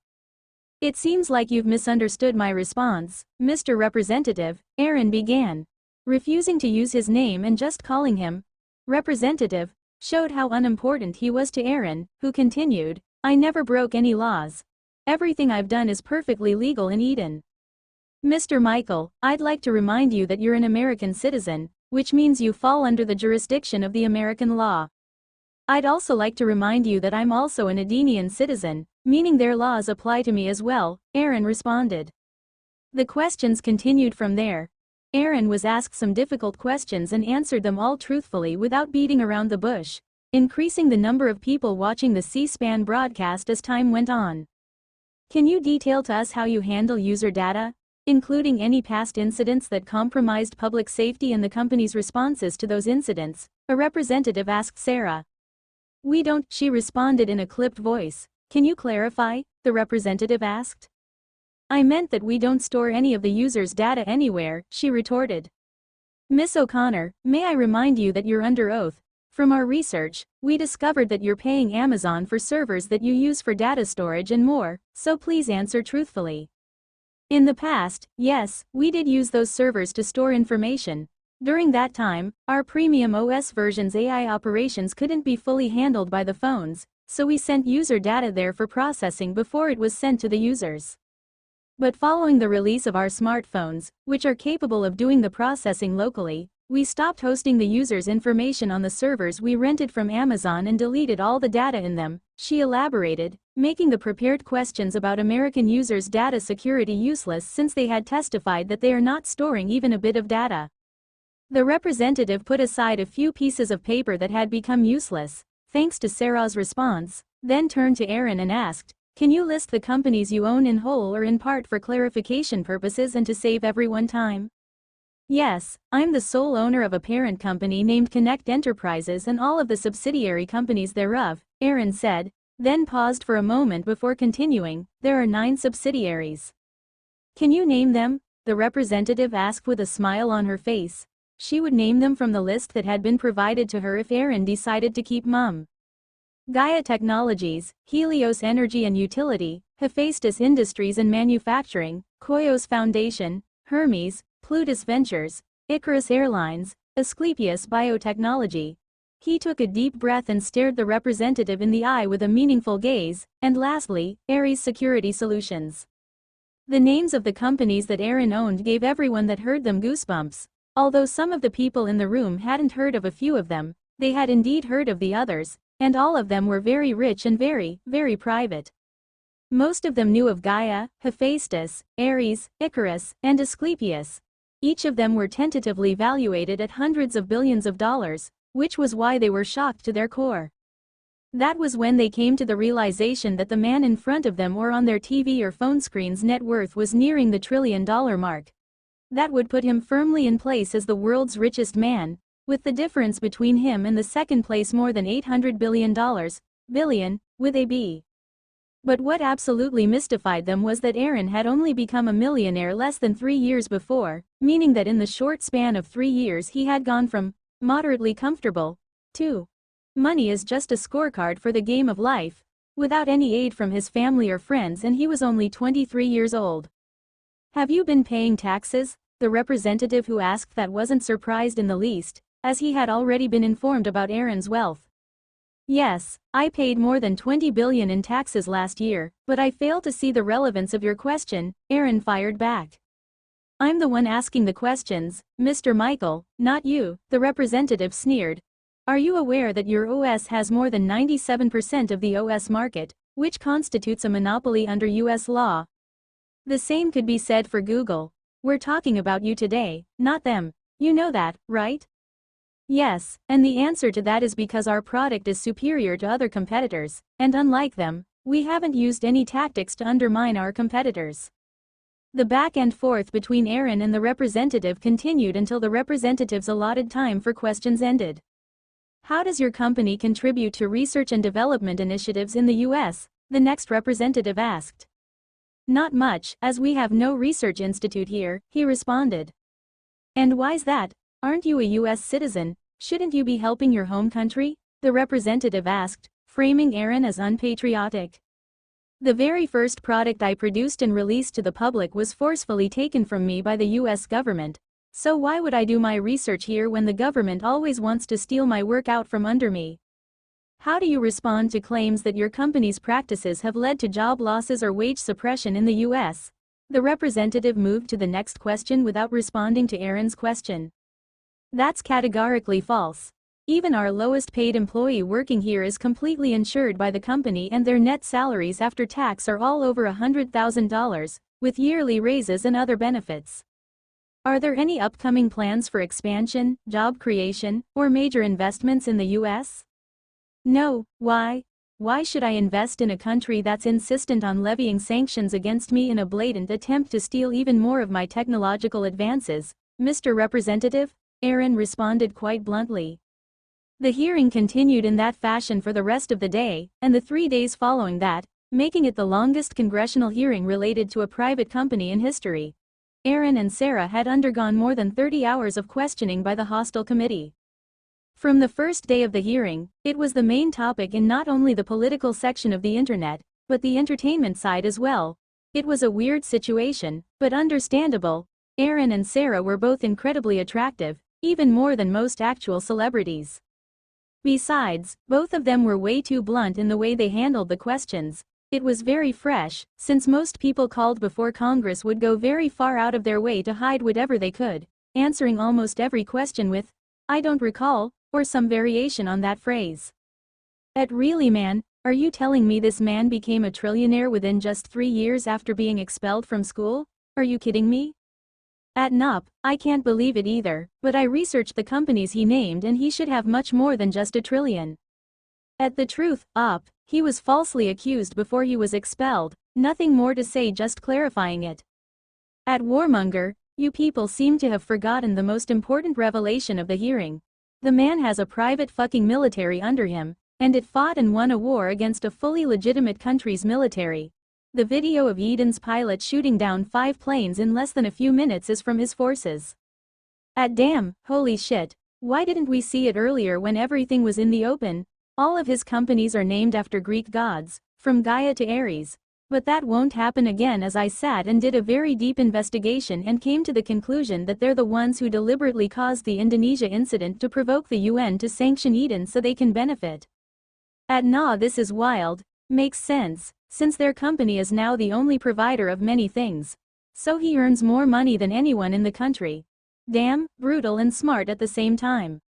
"It seems like you've misunderstood my response, Mr. Representative," Aaron began. Refusing to use his name and just calling him Representative showed how unimportant he was to Aaron, who continued, "I never broke any laws. Everything I've done is perfectly legal in Eden." "Mr. Michael, I'd like to remind you that you're an American citizen, which means you fall under the jurisdiction of the American law. I'd also like to remind you that I'm also an Edenian citizen, meaning their laws apply to me as well," Aaron responded. The questions continued from there. Aaron was asked some difficult questions and answered them all truthfully without beating around the bush, increasing the number of people watching the C-SPAN broadcast as time went on. Can you detail to us how you handle user data, including any past incidents that compromised public safety and the company's responses to those incidents? A representative asked Sarah. We don't, she responded in a clipped voice. Can you clarify? The representative asked. I meant that we don't store any of the user's data anywhere, she retorted. Miss O'Connor, may I remind you that you're under oath. From our research, we discovered that you're paying Amazon for servers that you use for data storage and more, so please answer truthfully. In the past, yes, we did use those servers to store information. During that time, our premium OS version's AI operations couldn't be fully handled by the phones, so we sent user data there for processing before it was sent to the users. But following the release of our smartphones, which are capable of doing the processing locally, we stopped hosting the user's information on the servers we rented from Amazon and deleted all the data in them, she elaborated, making the prepared questions about American users' data security useless since they had testified that they are not storing even a bit of data. The representative put aside a few pieces of paper that had become useless, thanks to Sarah's response, then turned to Aaron and asked, can you list the companies you own in whole or in part for clarification purposes and to save everyone time? Yes, I'm the sole owner of a parent company named Connect Enterprises and all of the subsidiary companies thereof, Aaron said, then paused for a moment before continuing, there are 9 subsidiaries. Can you name them? The representative asked with a smile on her face. She would name them from the list that had been provided to her if Aaron decided to keep mum. Gaia Technologies, Helios Energy and Utility, Hephaestus Industries and Manufacturing, Koios Foundation, Hermes, Plutus Ventures, Icarus Airlines, Asclepius Biotechnology. He took a deep breath and stared the representative in the eye with a meaningful gaze, and lastly, Ares Security Solutions. The names of the companies that Aaron owned gave everyone that heard them goosebumps. Although some of the people in the room hadn't heard of a few of them, they had indeed heard of the others, and all of them were very rich and very, very private. Most of them knew of Gaia, Hephaestus, Ares, Icarus, and Asclepius. Each of them were tentatively valuated at hundreds of billions of dollars, which was why they were shocked to their core. That was when they came to the realization that the man in front of them or on their TV or phone screen's net worth was nearing the $1 trillion mark. That would put him firmly in place as the world's richest man, with the difference between him and the second place more than $800 billion, billion, with a B. But what absolutely mystified them was that Aaron had only become a millionaire less than 3 years before, meaning that in the short span of 3 years he had gone from moderately comfortable to money is just a scorecard for the game of life, without any aid from his family or friends, and he was only 23 years old. Have you been paying taxes? The representative who asked that wasn't surprised in the least, as he had already been informed about Aaron's wealth. Yes, I paid more than $20 billion in taxes last year, but I fail to see the relevance of your question, Aaron fired back. I'm the one asking the questions, Mr. Michael, not you, the representative sneered. Are you aware that your OS has more than 97% of the OS market, which constitutes a monopoly under US law? The same could be said for Google. We're talking about you today, not them. You know that, right? Yes, and the answer to that is because our product is superior to other competitors, and unlike them, we haven't used any tactics to undermine our competitors. The back and forth between Aaron and the representative continued until the representative's allotted time for questions ended. How does your company contribute to research and development initiatives in the US? The next representative asked. Not much, as we have no research institute here, he responded. And why's that? Aren't you a US citizen? Shouldn't you be helping your home country? The representative asked, framing Aaron as unpatriotic. The very first product I produced and released to the public was forcefully taken from me by the US government. So why would I do my research here when the government always wants to steal my work out from under me? How do you respond to claims that your company's practices have led to job losses or wage suppression in the US? The representative moved to the next question without responding to Aaron's question. That's categorically false. Even our lowest paid employee working here is completely insured by the company, and their net salaries after tax are all over $100,000, with yearly raises and other benefits. Are there any upcoming plans for expansion, job creation, or major investments in the US? No, why? Why should I invest in a country that's insistent on levying sanctions against me in a blatant attempt to steal even more of my technological advances, Mr. Representative? Aaron responded quite bluntly. The hearing continued in that fashion for the rest of the day, and the 3 days following that, making it the longest congressional hearing related to a private company in history. Aaron and Sarah had undergone more than 30 hours of questioning by the hostile committee. From the first day of the hearing, it was the main topic in not only the political section of the internet, but the entertainment side as well. It was a weird situation, but understandable. Aaron and Sarah were both incredibly attractive, even more than most actual celebrities. Besides, both of them were way too blunt in the way they handled the questions. It was very fresh, since most people called before Congress would go very far out of their way to hide whatever they could, answering almost every question with, "I don't recall," or some variation on that phrase. Really, man, are you telling me this man became a trillionaire within just 3 years after being expelled from school? Are you kidding me? Nope, I can't believe it either, but I researched the companies he named and he should have much more than just $1 trillion. The truth, he was falsely accused before he was expelled, nothing more to say, just clarifying it. Warmonger, you people seem to have forgotten the most important revelation of the hearing. The man has a private fucking military under him, and it fought and won a war against a fully legitimate country's military. The video of Eden's pilot shooting down 5 planes in less than a few minutes is from his forces. Damn, holy shit, why didn't we see it earlier when everything was in the open? All of his companies are named after Greek gods, from Gaia to Ares. But that won't happen again, as I sat and did a very deep investigation and came to the conclusion that they're the ones who deliberately caused the Indonesia incident to provoke the UN to sanction Eden so they can benefit. Nah, this is wild. Makes sense, since their company is now the only provider of many things. So he earns more money than anyone in the country. Damn, brutal and smart at the same time.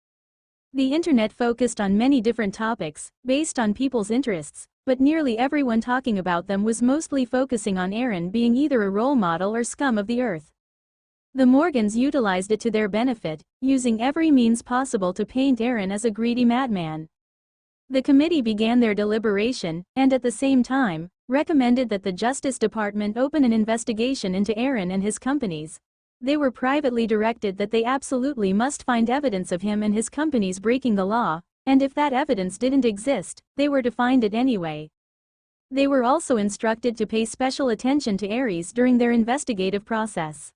The internet focused on many different topics, based on people's interests, but nearly everyone talking about them was mostly focusing on Aaron being either a role model or scum of the earth. The Morgans utilized it to their benefit, using every means possible to paint Aaron as a greedy madman. The committee began their deliberation, and at the same time, recommended that the Justice Department open an investigation into Aaron and his companies. They were privately directed that they absolutely must find evidence of him and his companies breaking the law, and if that evidence didn't exist, they were to find it anyway. They were also instructed to pay special attention to Ares during their investigative process.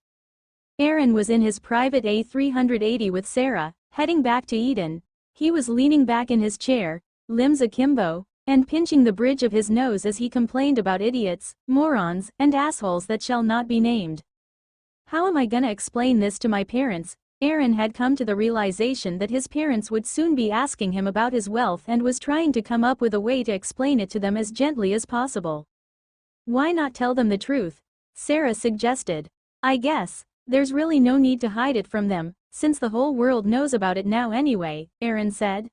Aaron was in his private A380 with Sarah, heading back to Eden. He was leaning back in his chair, limbs akimbo, and pinching the bridge of his nose as he complained about idiots, morons, and assholes that shall not be named. How am I gonna explain this to my parents? Aaron had come to the realization that his parents would soon be asking him about his wealth and was trying to come up with a way to explain it to them as gently as possible. Why not tell them the truth? Sarah suggested. I guess, there's really no need to hide it from them, since the whole world knows about it now anyway, Aaron said.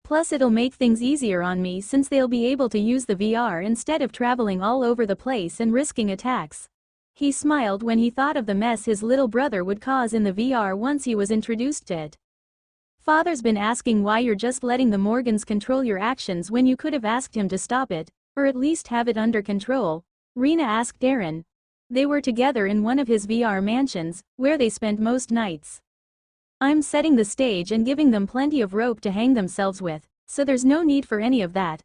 Plus it'll make things easier on me since they'll be able to use the VR instead of traveling all over the place and risking attacks. He smiled when he thought of the mess his little brother would cause in the VR once he was introduced to it. Father's been asking why you're just letting the Morgans control your actions when you could have asked him to stop it, or at least have it under control, Rena asked Aaron. They were together in one of his VR mansions, where they spent most nights. I'm setting the stage and giving them plenty of rope to hang themselves with, so there's no need for any of that.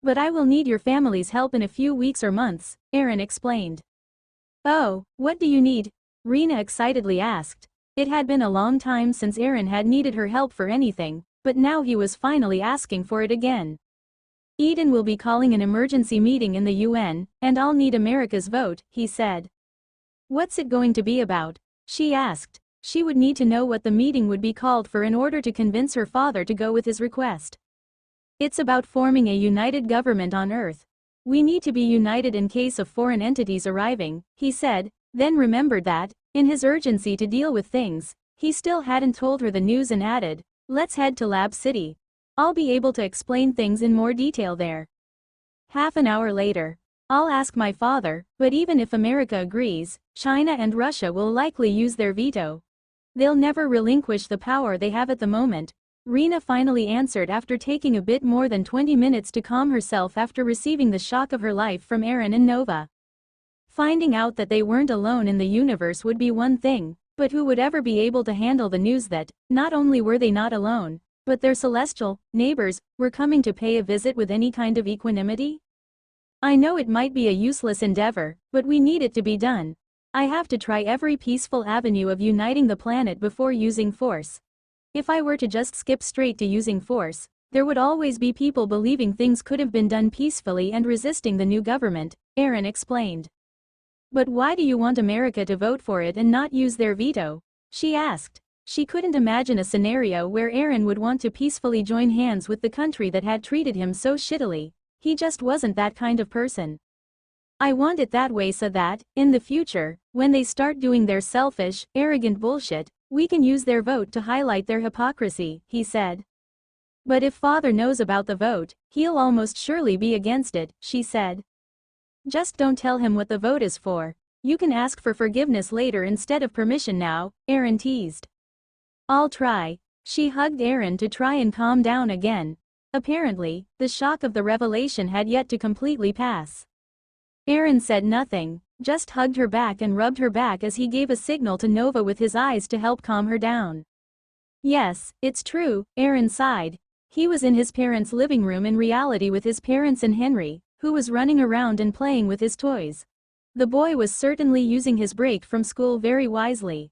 But I will need your family's help in a few weeks or months, Aaron explained. Oh, what do you need? Rena excitedly asked. It had been a long time since Aaron had needed her help for anything, but now he was finally asking for it again. Eden will be calling an emergency meeting in the UN, and I'll need America's vote, he said. What's it going to be about? She asked. She would need to know what the meeting would be called for in order to convince her father to go with his request. It's about forming a united government on Earth. We need to be united in case of foreign entities arriving, he said, then remembered that, in his urgency to deal with things, he still hadn't told her the news and added, let's head to Lab City. I'll be able to explain things in more detail there. Half an hour later. I'll ask my father, but even if America agrees, China and Russia will likely use their veto. They'll never relinquish the power they have at the moment. Rena finally answered after taking a bit more than 20 minutes to calm herself after receiving the shock of her life from Aaron and Nova. Finding out that they weren't alone in the universe would be one thing, but who would ever be able to handle the news that, not only were they not alone, but their celestial neighbors were coming to pay a visit with any kind of equanimity? I know it might be a useless endeavor, but we need it to be done. I have to try every peaceful avenue of uniting the planet before using force. If I were to just skip straight to using force, there would always be people believing things could have been done peacefully and resisting the new government, Aaron explained. But why do you want America to vote for it and not use their veto? She asked. She couldn't imagine a scenario where Aaron would want to peacefully join hands with the country that had treated him so shittily. He just wasn't that kind of person. I want it that way so that, in the future, when they start doing their selfish, arrogant bullshit, we can use their vote to highlight their hypocrisy, he said. But if father knows about the vote, he'll almost surely be against it, she said. Just don't tell him what the vote is for. You can ask for forgiveness later instead of permission now, Aaron teased. I'll try. She hugged Aaron to try and calm down again. Apparently, the shock of the revelation had yet to completely pass. Aaron said nothing, just hugged her back and rubbed her back as he gave a signal to Nova with his eyes to help calm her down. Yes, it's true, Aaron sighed. He was in his parents' living room in reality with his parents and Henry, who was running around and playing with his toys. The boy was certainly using his break from school very wisely.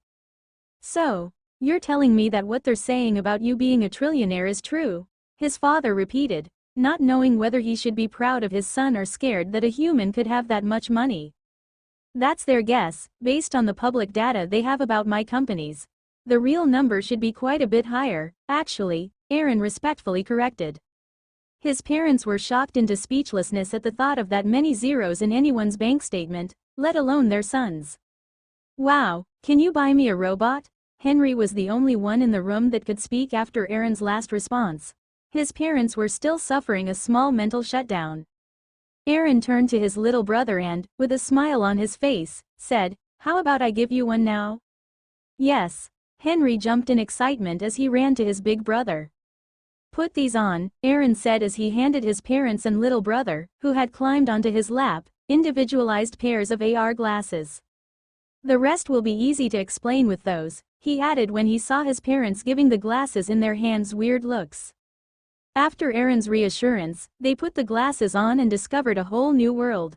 So, you're telling me that what they're saying about you being a trillionaire is true? His father repeated, not knowing whether he should be proud of his son or scared that a human could have that much money. That's their guess, based on the public data they have about my companies. The real number should be quite a bit higher, actually, Aaron respectfully corrected. His parents were shocked into speechlessness at the thought of that many zeros in anyone's bank statement, let alone their son's. Wow, can you buy me a robot? Henry was the only one in the room that could speak after Aaron's last response. His parents were still suffering a small mental shutdown. Aaron turned to his little brother and, with a smile on his face, said, "How about I give you one now?" "Yes." Henry jumped in excitement as he ran to his big brother. "Put these on," Aaron said as he handed his parents and little brother, who had climbed onto his lap, individualized pairs of AR glasses. "The rest will be easy to explain with those," he added when he saw his parents giving the glasses in their hands weird looks. After Aaron's reassurance, they put the glasses on and discovered a whole new world.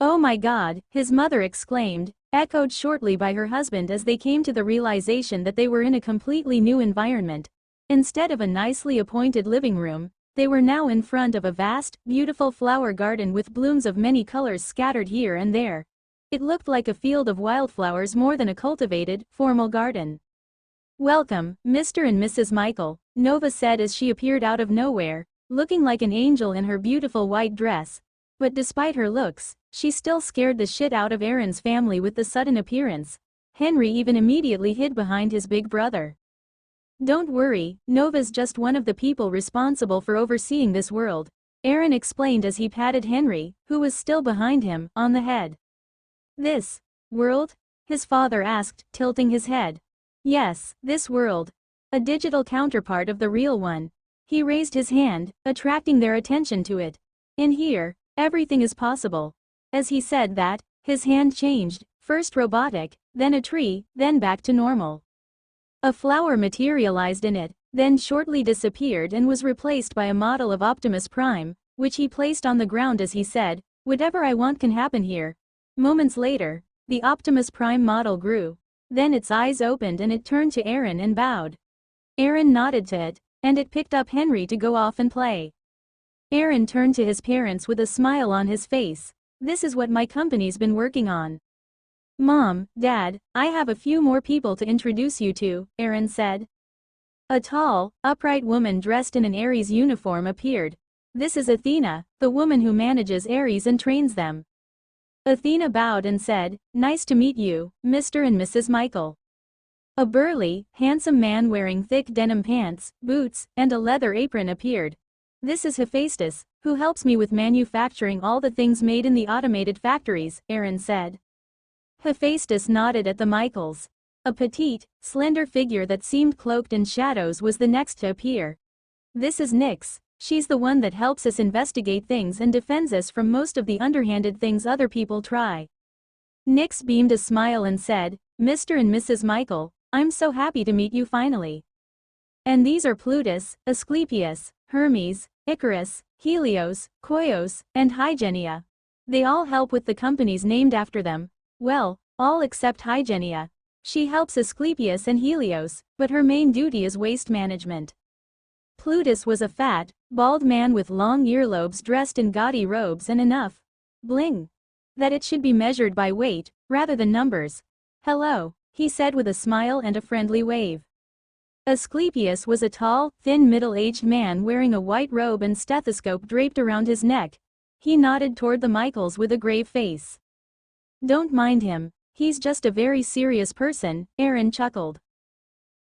"Oh my God," his mother exclaimed, echoed shortly by her husband as they came to the realization that they were in a completely new environment. Instead of a nicely appointed living room, they were now in front of a vast, beautiful flower garden with blooms of many colors scattered here and there. It looked like a field of wildflowers more than a cultivated, formal garden. "Welcome, Mr. and Mrs. Michael," Nova said as she appeared out of nowhere, looking like an angel in her beautiful white dress. But despite her looks, she still scared the shit out of Aaron's family with the sudden appearance. Henry even immediately hid behind his big brother. "Don't worry, Nova's just one of the people responsible for overseeing this world," Aaron explained as he patted Henry, who was still behind him, on the head. "This world?" his father asked, tilting his head. "Yes, this world. A digital counterpart of the real one." He raised his hand, attracting their attention to it. "In here, everything is possible." As he said that, his hand changed, first robotic, then a tree, then back to normal. A flower materialized in it, then shortly disappeared and was replaced by a model of Optimus Prime, which he placed on the ground as he said, "Whatever I want can happen here." Moments later, the Optimus Prime model grew. Then its eyes opened and it turned to Aaron and bowed. Aaron nodded to it, and it picked up Henry to go off and play. Aaron turned to his parents with a smile on his face. "This is what my company's been working on." "Mom, Dad, I have a few more people to introduce you to," Aaron said. A tall, upright woman dressed in an Ares uniform appeared. "This is Athena, the woman who manages Ares and trains them." Athena bowed and said, "Nice to meet you, Mr. and Mrs. Michael." A burly, handsome man wearing thick denim pants, boots, and a leather apron appeared. "This is Hephaestus, who helps me with manufacturing all the things made in the automated factories, Aaron said. Hephaestus nodded at the Michaels. A petite, slender figure that seemed cloaked in shadows was the next to appear. This is Nyx. She's the one that helps us investigate things and defends us from most of the underhanded things other people try. Nyx beamed a smile and said, Mr. and Mrs. Michael, I'm so happy to meet you finally. And these are Plutus, Asclepius, Hermes, Icarus, Helios, Koios, and Hygienia. They all help with the companies named after them. Well, all except Hygienia. She helps Asclepius and Helios, but her main duty is waste management. Plutus was a fat, bald man with long earlobes dressed in gaudy robes and enough bling that it should be measured by weight, rather than numbers. Hello, he said with a smile and a friendly wave. Asclepius was a tall, thin middle-aged man wearing a white robe and stethoscope draped around his neck. He nodded toward the Michaels with a grave face. Don't mind him, he's just a very serious person, Aaron chuckled.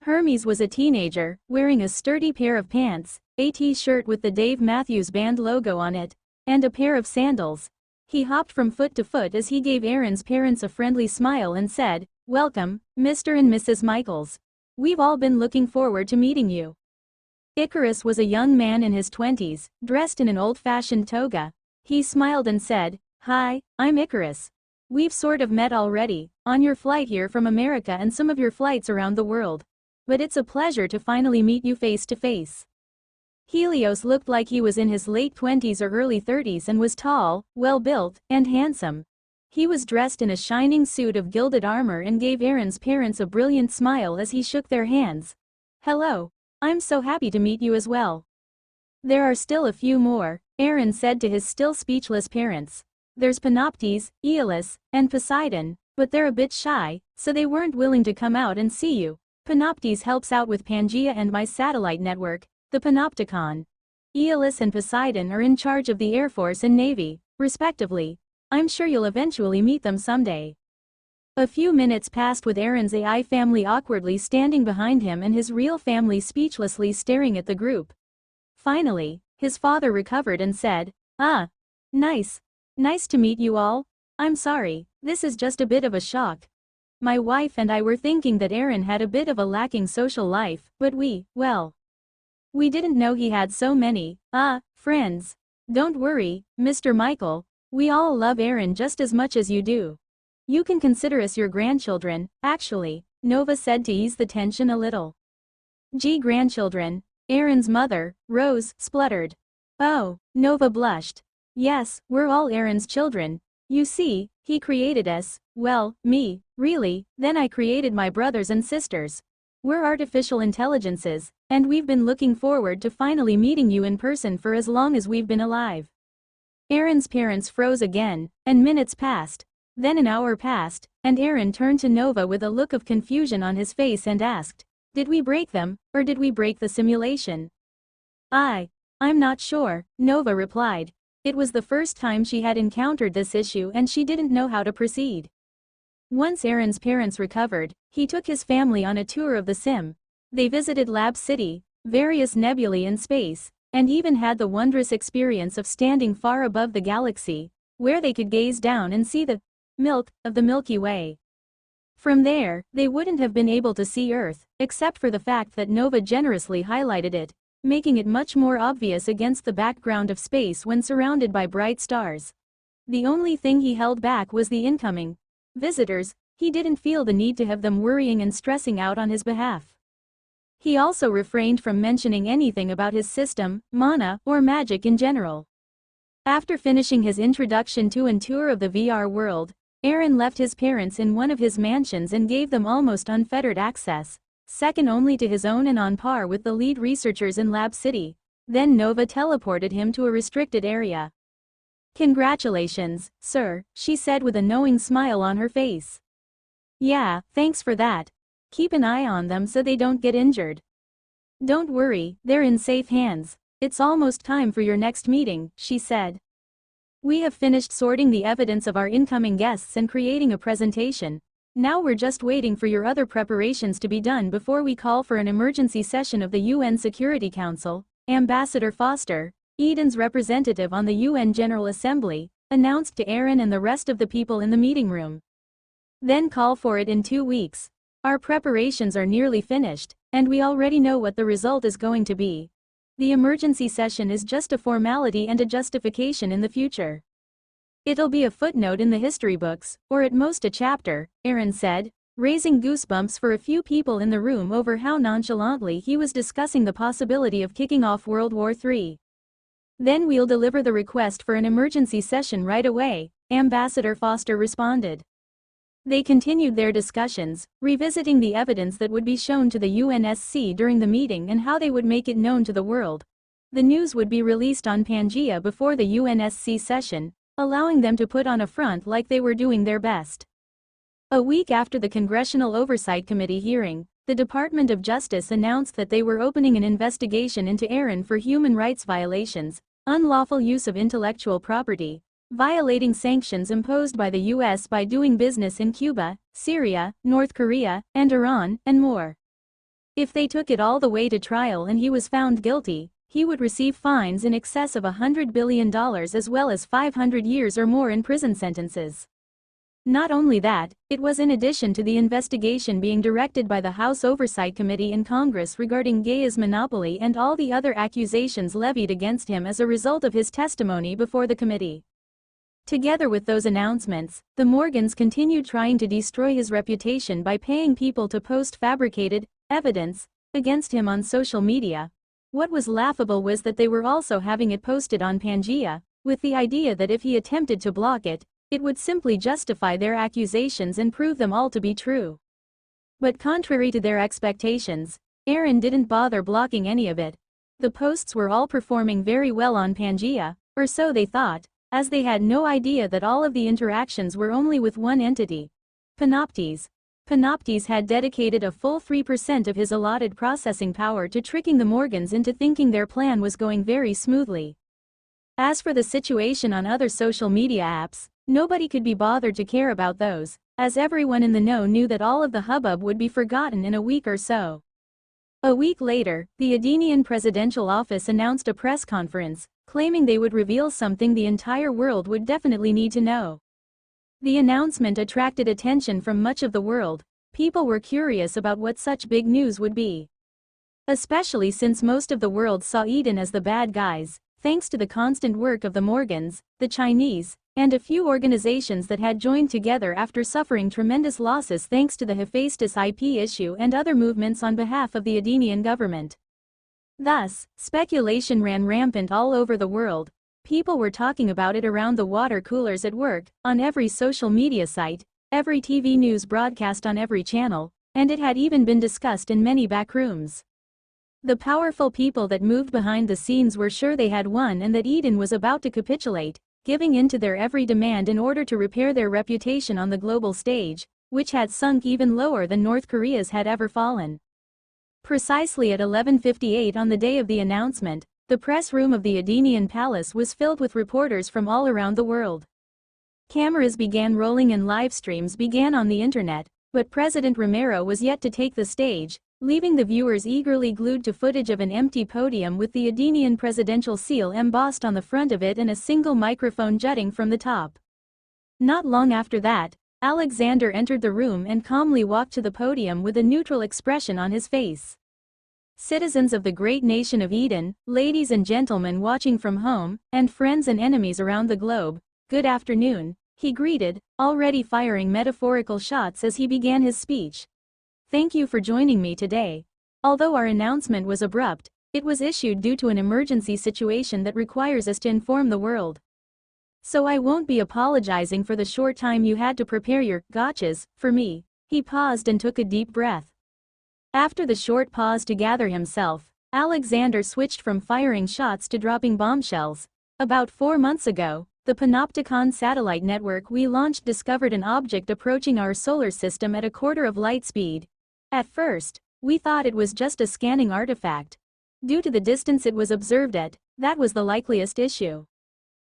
Hermes was a teenager, wearing a sturdy pair of pants, a t-shirt with the Dave Matthews Band logo on it, and a pair of sandals. He hopped from foot to foot as he gave Aaron's parents a friendly smile and said, Welcome, Mr. and Mrs. Michaels. We've all been looking forward to meeting you. Icarus was a young man in his 20s, dressed in an old-fashioned toga. He smiled and said, Hi, I'm Icarus. We've sort of met already, on your flight here from America and some of your flights around the world. But it's a pleasure to finally meet you face to face. Helios looked like he was in his late 20s or early 30s and was tall, well-built, and handsome. He was dressed in a shining suit of gilded armor and gave Aaron's parents a brilliant smile as he shook their hands. Hello. I'm so happy to meet you as well. There are still a few more, Aaron said to his still speechless parents. There's Panoptes, Aeolus, and Poseidon, but they're a bit shy, so they weren't willing to come out and see you. Panoptes helps out with Pangea and my satellite network, the Panopticon. Aeolus and Poseidon are in charge of the Air Force and Navy, respectively. I'm sure you'll eventually meet them someday. A few minutes passed with Aaron's AI family awkwardly standing behind him and his real family speechlessly staring at the group. Finally, his father recovered and said, Nice. Nice to meet you all. I'm sorry, this is just a bit of a shock. My wife and I were thinking that Aaron had a bit of a lacking social life, but we didn't know he had so many, friends. Don't worry, Mr. Michael. We all love Aaron just as much as you do. You can consider us your grandchildren, actually, Nova said to ease the tension a little. Gee, grandchildren, Aaron's mother, Rose, spluttered. Oh, Nova blushed. Yes, we're all Aaron's children. You see, he created us, well, me, really, then I created my brothers and sisters. We're artificial intelligences, and we've been looking forward to finally meeting you in person for as long as we've been alive. Aaron's parents froze again, and minutes passed. Then an hour passed, and Aaron turned to Nova with a look of confusion on his face and asked, Did we break them, or did we break the simulation? I'm not sure, Nova replied. It was the first time she had encountered this issue and she didn't know how to proceed. Once Aaron's parents recovered, he took his family on a tour of the sim. They visited Lab City, various nebulae in space, and even had the wondrous experience of standing far above the galaxy, where they could gaze down and see the milk of the Milky Way. From there, they wouldn't have been able to see Earth, except for the fact that Nova generously highlighted it, making it much more obvious against the background of space when surrounded by bright stars. The only thing he held back was the incoming visitors. He didn't feel the need to have them worrying and stressing out on his behalf. He also refrained from mentioning anything about his system, mana, or magic in general. After finishing his introduction to and tour of the VR world, Aaron left his parents in one of his mansions and gave them almost unfettered access, second only to his own and on par with the lead researchers in Lab City. Then Nova teleported him to a restricted area. Congratulations, sir, she said with a knowing smile on her face. Yeah, thanks for that. Keep an eye on them so they don't get injured. Don't worry, they're in safe hands. It's almost time for your next meeting, she said. We have finished sorting the evidence of our incoming guests and creating a presentation. Now we're just waiting for your other preparations to be done before we call for an emergency session of the UN Security Council. Ambassador Foster, Eden's representative on the UN General Assembly, announced to Aaron and the rest of the people in the meeting room. Then call for it in 2 weeks. Our preparations are nearly finished, and we already know what the result is going to be. The emergency session is just a formality and a justification in the future. It'll be a footnote in the history books, or at most a chapter, Aaron said, raising goosebumps for a few people in the room over how nonchalantly he was discussing the possibility of kicking off World War III. Then we'll deliver the request for an emergency session right away, Ambassador Foster responded. They continued their discussions, revisiting the evidence that would be shown to the UNSC during the meeting and how they would make it known to the world. The news would be released on Pangaea before the UNSC session, allowing them to put on a front like they were doing their best. A week after the Congressional Oversight Committee hearing, the Department of Justice announced that they were opening an investigation into Aaron for human rights violations, unlawful use of intellectual property, violating sanctions imposed by the U.S. by doing business in Cuba, Syria, North Korea, and Iran, and more. If they took it all the way to trial and he was found guilty, he would receive fines in excess of $100 billion as well as 500 years or more in prison sentences. Not only that, it was in addition to the investigation being directed by the House Oversight Committee in Congress regarding Gaea's monopoly and all the other accusations levied against him as a result of his testimony before the committee. Together with those announcements, the Morgans continued trying to destroy his reputation by paying people to post fabricated evidence against him on social media. What was laughable was that they were also having it posted on Pangaea, with the idea that if he attempted to block it, it would simply justify their accusations and prove them all to be true. But contrary to their expectations, Aaron didn't bother blocking any of it. The posts were all performing very well on Pangaea, or so they thought, as they had no idea that all of the interactions were only with one entity. Panoptes. Panoptes had dedicated a full 3% of his allotted processing power to tricking the Morgans into thinking their plan was going very smoothly. As for the situation on other social media apps, nobody could be bothered to care about those, as everyone in the know knew that all of the hubbub would be forgotten in a week or so. A week later, the Edenian Presidential Office announced a press conference, claiming they would reveal something the entire world would definitely need to know. The announcement attracted attention from much of the world. People were curious about what such big news would be. Especially since most of the world saw Eden as the bad guys, thanks to the constant work of the Morgans, the Chinese, and a few organizations that had joined together after suffering tremendous losses thanks to the Hephaestus IP issue and other movements on behalf of the Edenian government. Thus, speculation ran rampant all over the world. People were talking about it around the water coolers at work, on every social media site, every TV news broadcast on every channel, and it had even been discussed in many back rooms. The powerful people that moved behind the scenes were sure they had won and that Eden was about to capitulate, giving in to their every demand in order to repair their reputation on the global stage, which had sunk even lower than North Korea's had ever fallen. Precisely at 11:58 on the day of the announcement, the press room of the Edenian Palace was filled with reporters from all around the world. Cameras began rolling and live streams began on the internet, but President Romero was yet to take the stage, leaving the viewers eagerly glued to footage of an empty podium with the Edenian presidential seal embossed on the front of it and a single microphone jutting from the top. Not long after that, Alexander entered the room and calmly walked to the podium with a neutral expression on his face. Citizens of the great nation of Eden, ladies and gentlemen watching from home, and friends and enemies around the globe, good afternoon, he greeted, already firing metaphorical shots as he began his speech. Thank you for joining me today. Although our announcement was abrupt, it was issued due to an emergency situation that requires us to inform the world. So I won't be apologizing for the short time you had to prepare your gotchas for me. He paused and took a deep breath. After the short pause to gather himself, Alexander switched from firing shots to dropping bombshells. About 4 months ago, the Panopticon satellite network we launched discovered an object approaching our solar system at a quarter of light speed. At first, we thought it was just a scanning artifact. Due to the distance it was observed at, that was the likeliest issue.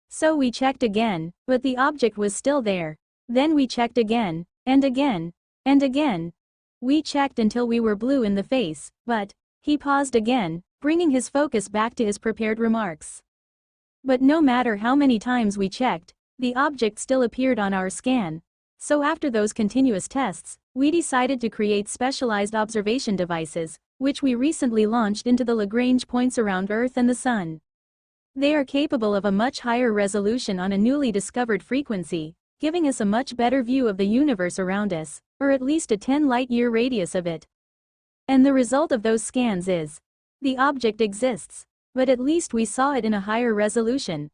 So we checked again, but the object was still there. Then we checked again, and again, and again. We checked until we were blue in the face, but, he paused again, bringing his focus back to his prepared remarks. But no matter how many times we checked, the object still appeared on our scan. So after those continuous tests, we decided to create specialized observation devices, which we recently launched into the Lagrange points around Earth and the Sun. They are capable of a much higher resolution on a newly discovered frequency, giving us a much better view of the universe around us, or at least a 10 light-year radius of it. And the result of those scans is, the object exists, but at least we saw it in a higher resolution.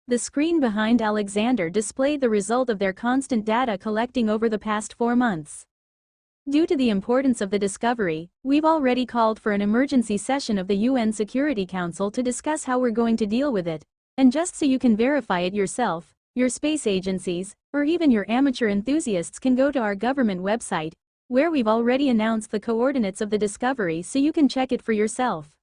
The screen behind Alexander displayed the result of their constant data collecting over the past 4 months. Due to the importance of the discovery, we've already called for an emergency session of the UN Security Council to discuss how we're going to deal with it, and just so you can verify it yourself, your space agencies, or even your amateur enthusiasts can go to our government website, where we've already announced the coordinates of the discovery so you can check it for yourself.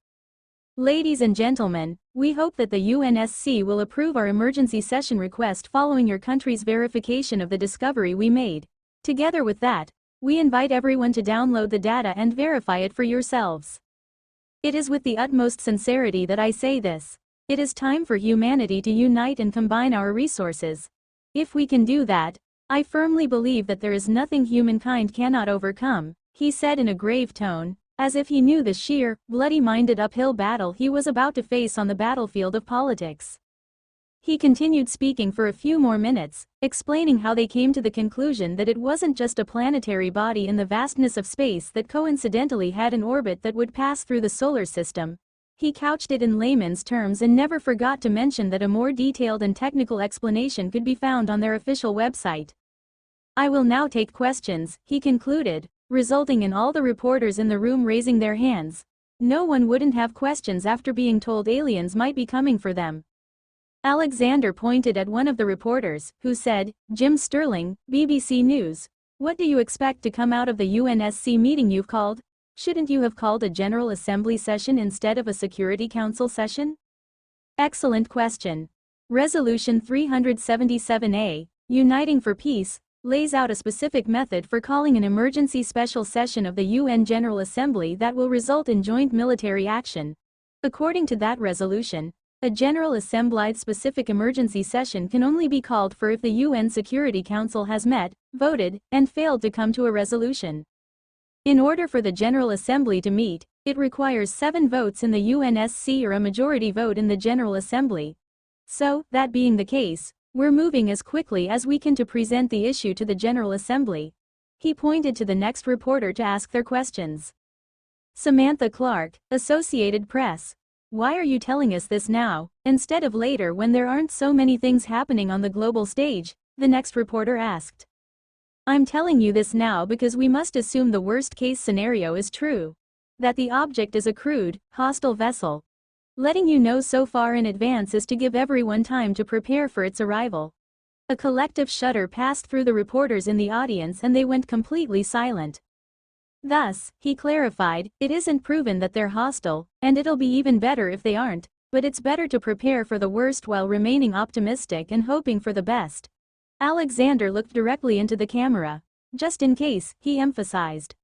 Ladies and gentlemen, we hope that the UNSC will approve our emergency session request following your country's verification of the discovery we made. Together with that, we invite everyone to download the data and verify it for yourselves. It is with the utmost sincerity that I say this. It is time for humanity to unite and combine our resources. If we can do that, I firmly believe that there is nothing humankind cannot overcome, he said in a grave tone, as if he knew the sheer, bloody-minded uphill battle he was about to face on the battlefield of politics. He continued speaking for a few more minutes, explaining how they came to the conclusion that it wasn't just a planetary body in the vastness of space that coincidentally had an orbit that would pass through the solar system. He couched it in layman's terms and never forgot to mention that a more detailed and technical explanation could be found on their official website. I will now take questions, he concluded, resulting in all the reporters in the room raising their hands. No one wouldn't have questions after being told aliens might be coming for them. Alexander pointed at one of the reporters, who said, "Jim Sterling, BBC News. What do you expect to come out of the UNSC meeting you've called? Shouldn't you have called a General Assembly session instead of a Security Council session?" Excellent question. Resolution 377A, Uniting for Peace, lays out a specific method for calling an emergency special session of the UN General Assembly that will result in joint military action. According to that resolution, a General Assembly specific emergency session can only be called for if the UN Security Council has met, voted, and failed to come to a resolution. In order for the General Assembly to meet, it requires 7 votes in the UNSC or a majority vote in the General Assembly. So, that being the case, we're moving as quickly as we can to present the issue to the General Assembly. He pointed to the next reporter to ask their questions. Samantha Clark, Associated Press. Why are you telling us this now, instead of later when there aren't so many things happening on the global stage? The next reporter asked. I'm telling you this now because we must assume the worst-case scenario is true. That the object is a crewed, hostile vessel. Letting you know so far in advance is to give everyone time to prepare for its arrival. A collective shudder passed through the reporters in the audience and they went completely silent. Thus, he clarified, it isn't proven that they're hostile, and it'll be even better if they aren't, but it's better to prepare for the worst while remaining optimistic and hoping for the best. Alexander looked directly into the camera. Just in case, he emphasized.